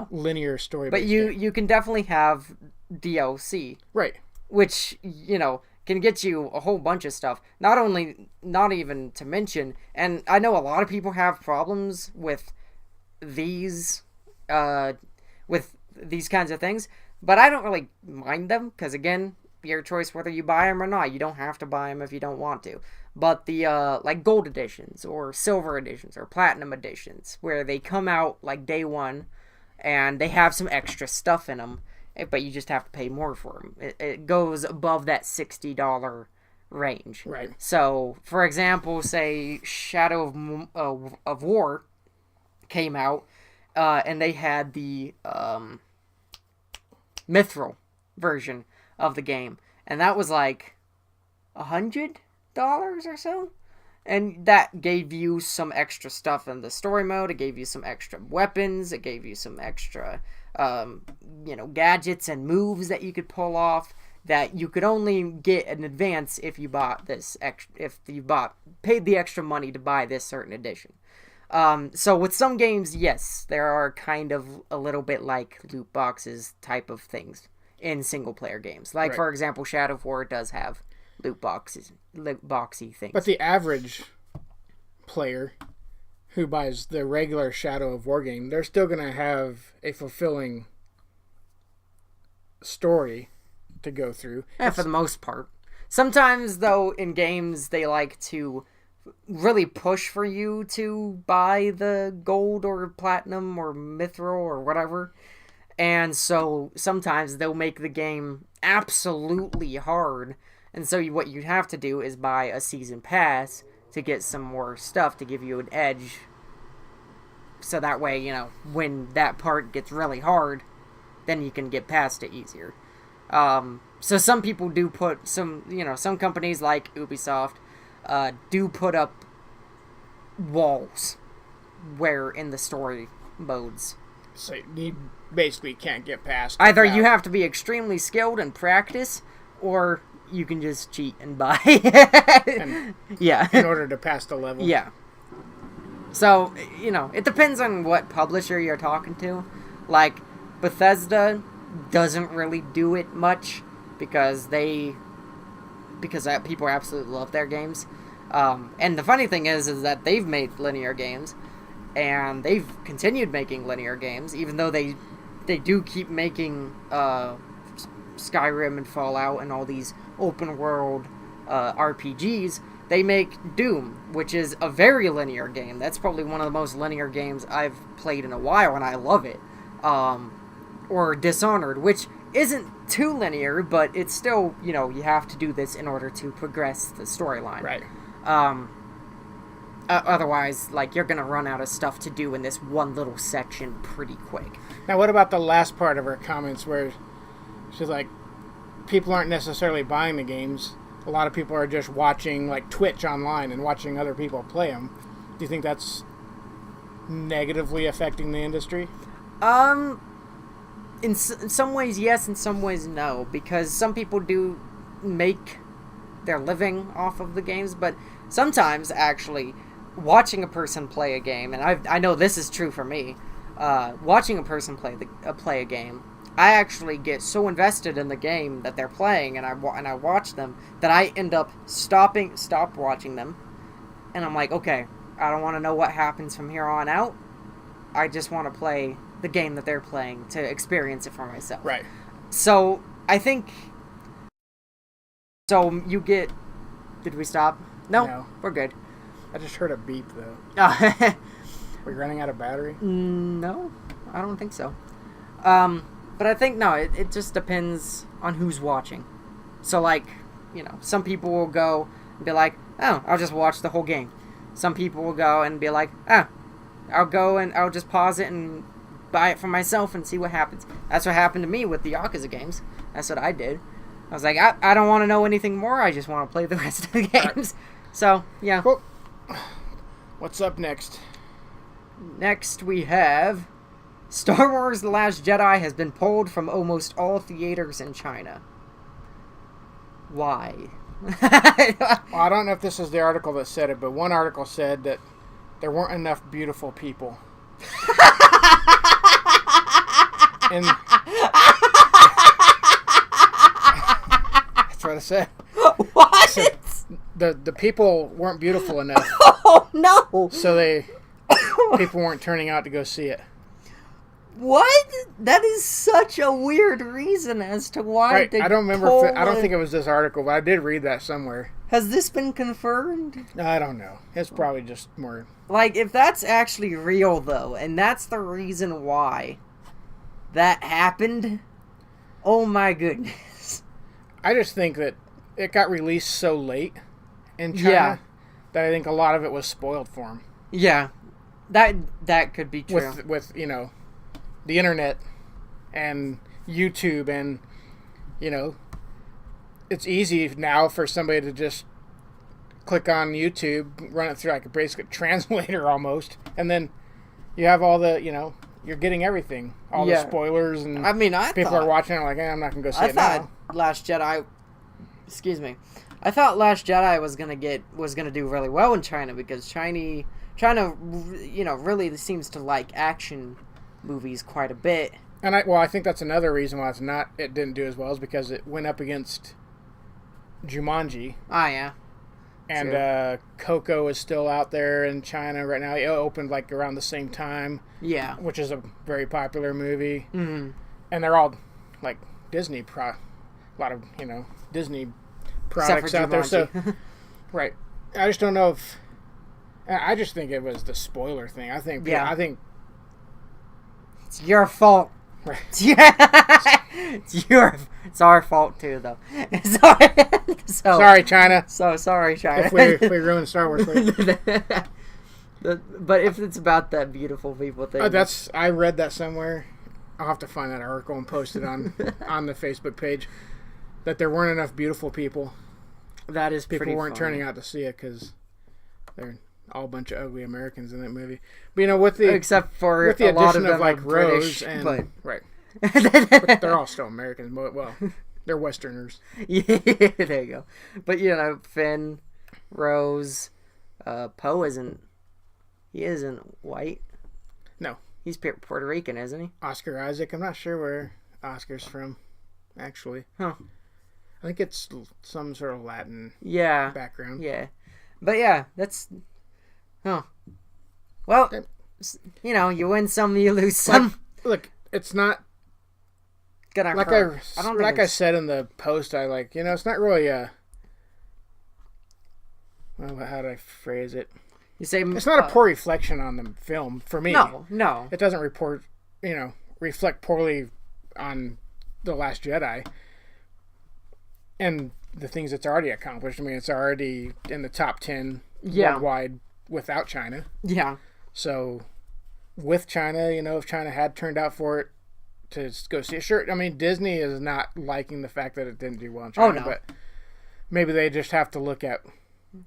linear story. But you can definitely have DLC. Right. Which, can get you a whole bunch of stuff. Not even to mention, and I know a lot of people have problems with these kinds of things, but I don't really mind them, because again, your choice whether you buy them or not. You don't have to buy them if you don't want to. But the gold editions or silver editions or platinum editions, where they come out day one and they have some extra stuff in them, but you just have to pay more for them. It goes above that $60 range. Right. So, for example, say Shadow of War came out, and they had the Mithril version of the game, and that was $100 or so, and that gave you some extra stuff in the story mode. It gave you some extra weapons. It gave you some extra gadgets and moves that you could pull off that you could only get in advance if you bought this paid the extra money to buy this certain edition. So with some games, yes, there are kind of a little bit like loot boxes type of things in single player games. Right. For example, Shadow of War does have loot boxy things. But the average player who buys the regular Shadow of War game, they're still going to have a fulfilling story to go through. Yeah, for the most part. Sometimes, though, in games, they like to really push for you to buy the gold or platinum or mithril or whatever. And so sometimes they'll make the game absolutely hard. And so what you'd have to do is buy a season pass to get some more stuff to give you an edge so that way, you know, when that part gets really hard, then you can get past it easier. So some people do put some companies like Ubisoft do put up walls where in the story modes. So you basically can't get past. Either you have to be extremely skilled and practice, or you can just cheat and buy. Yeah. In order to pass the level. Yeah. So, you know, it depends on what publisher you're talking to. Like, Bethesda doesn't really do it much because people absolutely love their games. And the funny thing is that they've made linear games, and they've continued making linear games, even though they do keep making Skyrim and Fallout and all these open world RPGs. They make Doom, which is a very linear game. That's probably one of the most linear games I've played in a while, and I love it. Or Dishonored, which isn't too linear, but it's still, you know, you have to do this in order to progress the storyline. Right. Otherwise, like, you're gonna run out of stuff to do in this one little section pretty quick. Now, what about the last part of her comments where she's like, people aren't necessarily buying the games. A lot of people are just watching, like, Twitch online and watching other people play them. Do you think that's negatively affecting the industry? In some ways, yes. In some ways, no. Because some people do make their living off of the games. But sometimes, actually, watching a person play a game, and I know this is true for me, watching a person play a game, I actually get so invested in the game that they're playing, and I watch them, that I end up stop watching them, and I'm like, okay, I don't want to know what happens from here on out. I just want to play the game that they're playing to experience it for myself. Right. So I think. So you get. Did we stop? No, we're good. I just heard a beep though. We're running out of battery? No, I don't think so. But I think, no, it just depends on who's watching. So, like, you know, some people will go and be like, oh, I'll just watch the whole game. Some people will go and be like, oh, I'll go and I'll just pause it and buy it for myself and see what happens. That's what happened to me with the Yakuza games. That's what I did. I was like, I don't want to know anything more. I just want to play the rest of the games. So, yeah. Cool. What's up next? Next we have... Star Wars The Last Jedi has been pulled from almost all theaters in China. Why? Well, I don't know if this is the article that said it, but one article said that there weren't enough beautiful people. And that's what it said. What? So the people weren't beautiful enough. Oh, no! So people weren't turning out to go see it. What? That is such a weird reason as to why. Right. I don't remember. I don't think it was this article, but I did read that somewhere. Has this been confirmed? I don't know. It's probably just more. Like, if that's actually real, though, and that's the reason why that happened, oh my goodness. I just think that it got released so late in China that I think a lot of it was spoiled for them. Yeah, that could be true. With you know, the internet and YouTube, and you know, it's easy now for somebody to just click on YouTube, run it through like a basic translator almost, and then you have all the, you know, you're getting everything, all the spoilers, and I mean, people are watching it like, I'm not gonna go see it now. I thought Last Jedi, I thought Last Jedi was gonna do really well in China, because China, you know, really seems to like action movies quite a bit. And I think that's another reason why it didn't do as well, is because it went up against Jumanji. Ah, yeah. And Coco is still out there in China right now. It opened like around the same time. Yeah. Which is a very popular movie. Mm-hmm. And they're all like Disney a lot of, you know, Disney products out there. So, right. I just don't know if. I just think it was the spoiler thing. I think. Yeah. I think. It's your fault. Right. It's our fault too, though. Sorry, China. So sorry, China. If we ruined Star Wars for you. But if it's about that beautiful people thing, I read that somewhere. I'll have to find that article and post it on the Facebook page. That there weren't enough beautiful people. That is people pretty weren't funny. turning out to see it because they're all a bunch of ugly Americans in that movie. But with the except for with the a lot addition of them like are Rose British, and but right, but they're all still Americans. But, well, they're Westerners. Yeah, there you go. But Finn, Rose, Poe isn't white. No, he's Puerto Rican, isn't he? Oscar Isaac. I'm not sure where Oscar's from, actually. Huh. I think it's some sort of Latin background. Yeah. But yeah, that's... Huh. Well, you win some, you lose some. Look, it's not... Gonna like hurt. I said in the post, it's not really a... Well, how do I phrase it? You say... It's not a poor reflection on the film, for me. No. It doesn't reflect poorly on The Last Jedi. And the things it's already accomplished. I mean, it's already in the top 10 worldwide without China. Yeah. So, with China, if China had turned out for it to go see it, sure. I mean, Disney is not liking the fact that it didn't do well in China. Oh, no. But maybe they just have to look at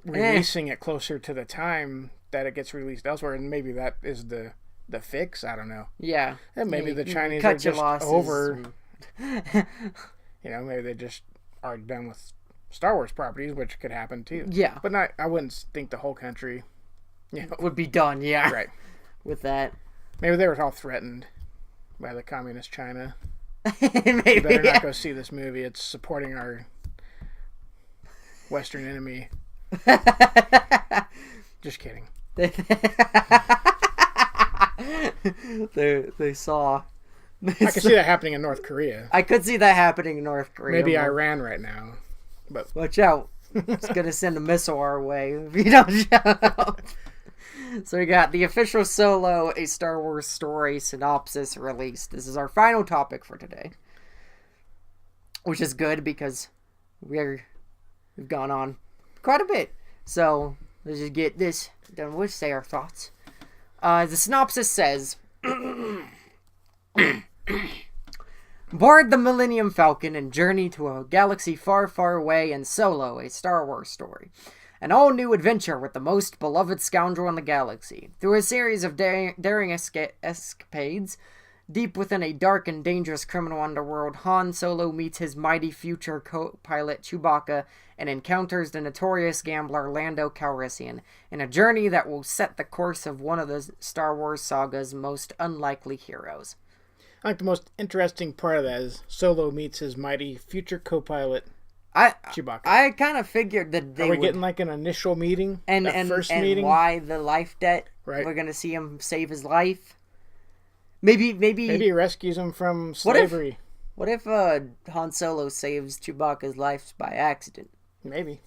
releasing it closer to the time that it gets released elsewhere. And maybe that is the fix. I don't know. Yeah. And maybe the Chinese are just over. Maybe they just are done with Star Wars properties, which could happen too. Yeah. But I wouldn't think the whole country would be done, yeah. Right. With that. Maybe they were all threatened by the communist China. Maybe. You better not go see this movie. It's supporting our Western enemy. Just kidding. They saw. I could see that happening in North Korea. I could see that happening in North Korea. Maybe Iran right now. But watch out. It's going to send a missile our way if you don't shut up. So we got the official Solo, a Star Wars story synopsis released. This is our final topic for today. Which is good because we've gone on quite a bit. So let's just get this done. We'll say our thoughts. The synopsis says... Board the Millenuim Falcon and journey to a galaxy far, far away in Solo, a Star Wars story. An all-new adventure with the most beloved scoundrel in the galaxy. Through a series of daring escapades, deep within a dark and dangerous criminal underworld, Han Solo meets his mighty future co-pilot Chewbacca and encounters the notorious gambler Lando Calrissian in a journey that will set the course of one of the Star Wars saga's most unlikely heroes. I think the most interesting part of that is Solo meets his mighty future co-pilot, Chewbacca. I kind of figured that they Are we getting like an initial meeting? And first and meeting? Why the life debt? Right. We're going to see him save his life. Maybe he rescues him from slavery. What if Han Solo saves Chewbacca's life by accident? Maybe.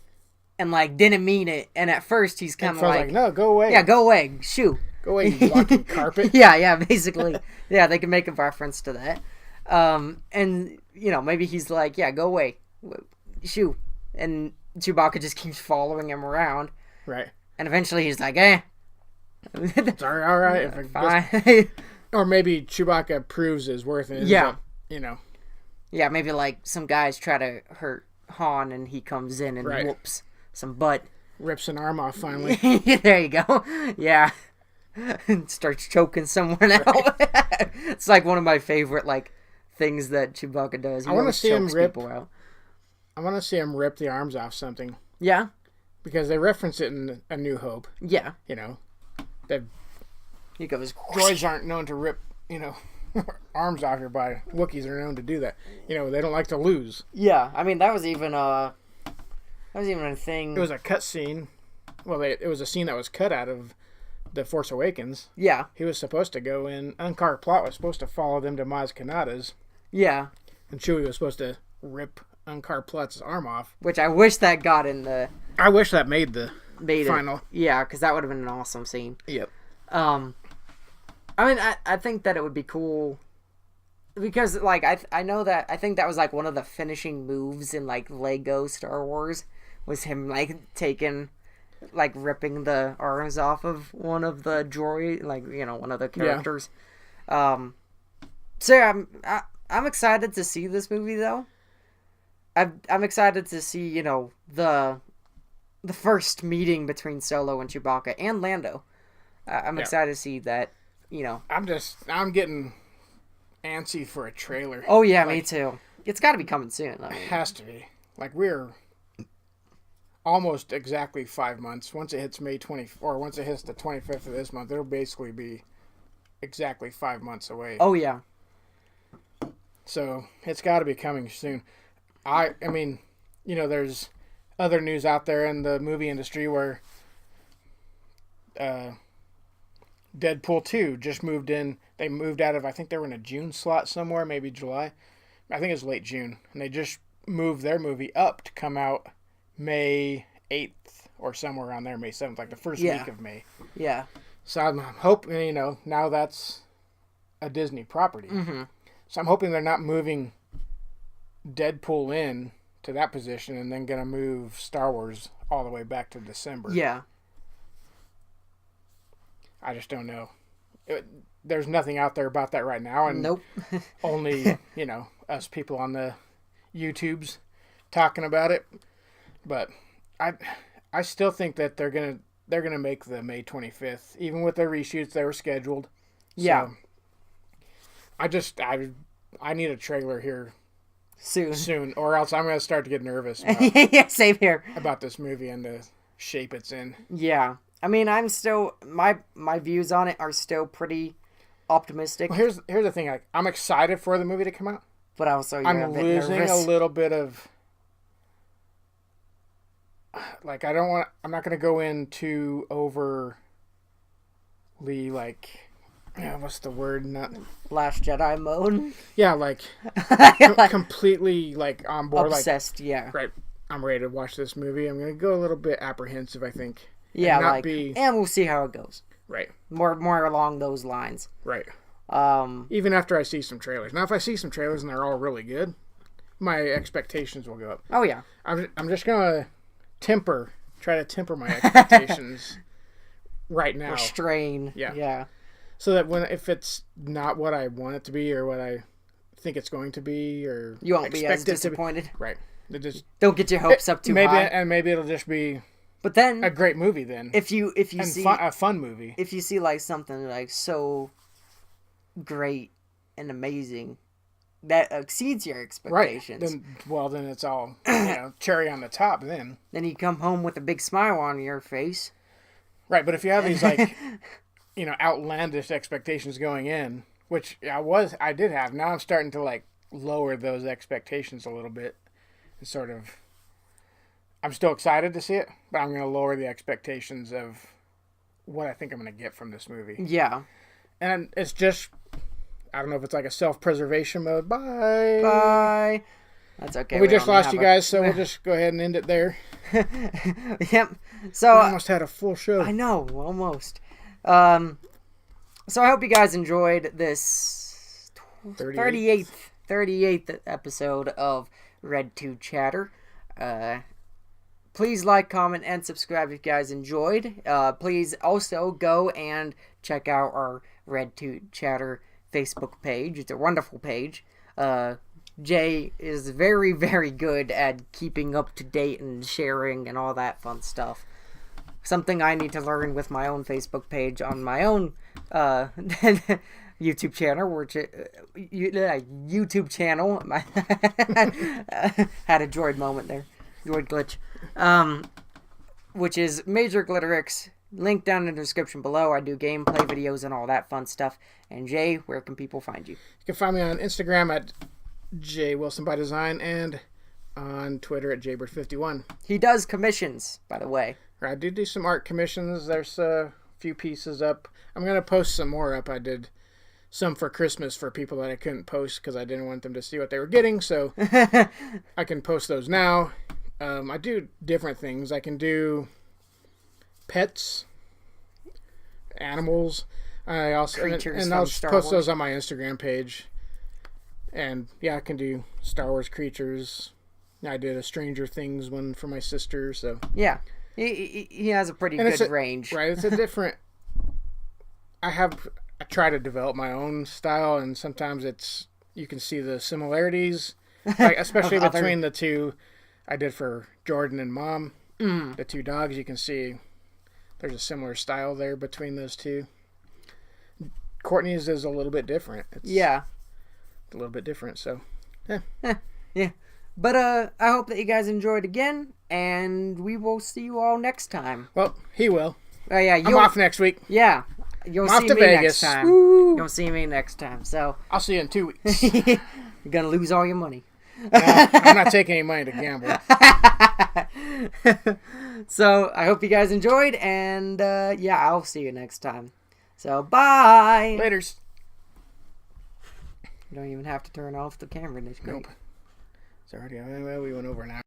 And didn't mean it. And at first he's kind of like, no, go away. Yeah, go away. Shoo. Go away, you walking carpet. Yeah, basically. Yeah, they can make a reference to that. And, maybe he's like, yeah, go away. Shoo. And Chewbacca just keeps following him around. Right. And eventually he's like, It's all right. Fine. Or maybe Chewbacca proves his worth and Yeah, maybe some guys try to hurt Han and he comes in and whoops some butt. Rips an arm off finally. There you go. Yeah. And starts choking someone out. It's one of my favorite things that Chewbacca does. I want to see him rip people out. I want to see him rip the arms off something. Yeah. Because they reference it in A New Hope. Yeah. That he goes. Droids aren't known to rip, arms off your body. Wookiees are known to do that. They don't like to lose. Yeah, I mean that was even a thing. It was a cut scene. Well, it was a scene that was cut out of The Force Awakens. Yeah. He was supposed to go in. Unkar Plot was supposed to follow them to Maz Kanata's. Yeah. And Chewie was supposed to rip Unkar Plot's arm off. Which I wish that got in the... I wish that made the final. Yeah, because that would have been an awesome scene. Yep. I mean, I think that it would be cool... Because, I know that... I think that was, one of the finishing moves in, Lego Star Wars. Was him, taking... like ripping the arms off of one of the droid, like, you know, one of the characters. Yeah. So yeah, I'm excited to see this movie though. I'm excited to see, you know, the first meeting between Solo and Chewbacca and Lando. I'm excited to see that, you know. I'm getting antsy for a trailer. Oh yeah, like, me too. It's got to be coming soon. I mean. It has to be. Like, we're almost exactly 5 months. Once it hits once it hits the 25th of this month, it'll basically be exactly 5 months away. Oh yeah. So it's got to be coming soon. I mean, you know, there's other news out there in the movie industry where Deadpool 2 just moved in. They moved out of, I think they were in a June slot somewhere, maybe July. I think it was late June. And they just moved their movie up to come out May 8th or somewhere around there, May 7th, like the first week of May. Yeah. So I'm hoping, you know, now that's a Disney property. Mm-hmm. So I'm hoping they're not moving Deadpool in to that position and then going to move Star Wars all the way back to December. Yeah. I just don't know. There's nothing out there about that right now. And nope. Only, you know, us people on the YouTubes talking about it. But I still think that they're gonna make the May 25th, even with the reshoots they were scheduled. Yeah. So I need a trailer here soon, or else I'm gonna start to get nervous. Yeah, same here. About this movie and the shape it's in. Yeah, I mean, I'm still my views on it are still pretty optimistic. Well, here's the thing. Like, I'm excited for the movie to come out, but also I'm losing a little bit of. Like, I'm not going to go into overly, like, what's the word? Not Last Jedi mode. Yeah, like, completely, like, on board. Obsessed, like, yeah. Right, I'm ready to watch this movie. I'm going to go a little bit apprehensive, I think. Yeah, and we'll see how it goes. Right. More along those lines. Right. Even after I see some trailers. Now, if I see some trailers and they're all really good, my expectations will go up. Oh, yeah. I'm just going to try to temper my expectations right now. Restrain. Yeah. So that if it's not what I want it to be or what I think it's going to be, or you won't be as disappointed. Right. Don't get your hopes up too high. And maybe it'll just be but then a great movie then. If you see a fun movie. If you see like something like so great and amazing that exceeds your expectations. Right. Then it's all, cherry on the top then. Then you come home with a big smile on your face. Right, but if you have these like, outlandish expectations going in, which I did have, now I'm starting to like lower those expectations a little bit and sort of, I'm still excited to see it, but I'm going to lower the expectations of what I think I'm going to get from this movie. Yeah. And it's just, I don't know if it's like a self-preservation mode. Bye. Bye. That's okay. We just lost you guys, so we'll just go ahead and end it there. Yep. So we almost had a full show. I know, almost. So I hope you guys enjoyed this 38th episode of Red 2 Chatter. Please like, comment, and subscribe if you guys enjoyed. Please also go and check out our Red 2 Chatter Facebook page. It's a wonderful page. Jay is very, very good at keeping up to date and sharing and all that fun stuff. Something I need to learn with my own Facebook page on my own YouTube channel, YouTube channel. Had a droid moment there. Droid glitch. Which is Major Glitterix. Link down in the description below. I do gameplay videos and all that fun stuff. And Jay, where can people find you? You can find me on Instagram at JWilsonByDesign and on Twitter at JBird51. He does commissions, by the way. I do some art commissions. There's a few pieces up. I'm going to post some more up. I did some for Christmas for people that I couldn't post because I didn't want them to see what they were getting. So I can post those now. I do different things. I can do pets, animals. I also creatures and I'll Star post Wars. Those on my Instagram page. And yeah, I can do Star Wars creatures. I did a Stranger Things one for my sister. So yeah, He has a pretty good range. Right, it's a different... I try to develop my own style, and sometimes you can see the similarities, like especially between the two I did for Jordan and Mom. The two dogs, you can see there's a similar style there between those two. Courtney's is a little bit different. It's a little bit different, so yeah. But I hope that you guys enjoyed again, and we will see you all next time. Well, he will. Yeah, I'm off next week. Yeah, you'll I'm see off to me Vegas. next time. Woo! You'll see me next time. So I'll see you in 2 weeks. you're gonna lose all your money. I'm not taking any money to gamble. So I hope you guys enjoyed, and I'll see you next time. So bye. Laters. You don't even have to turn off the camera. That's great. Nope. It's already. Well, we went over an hour.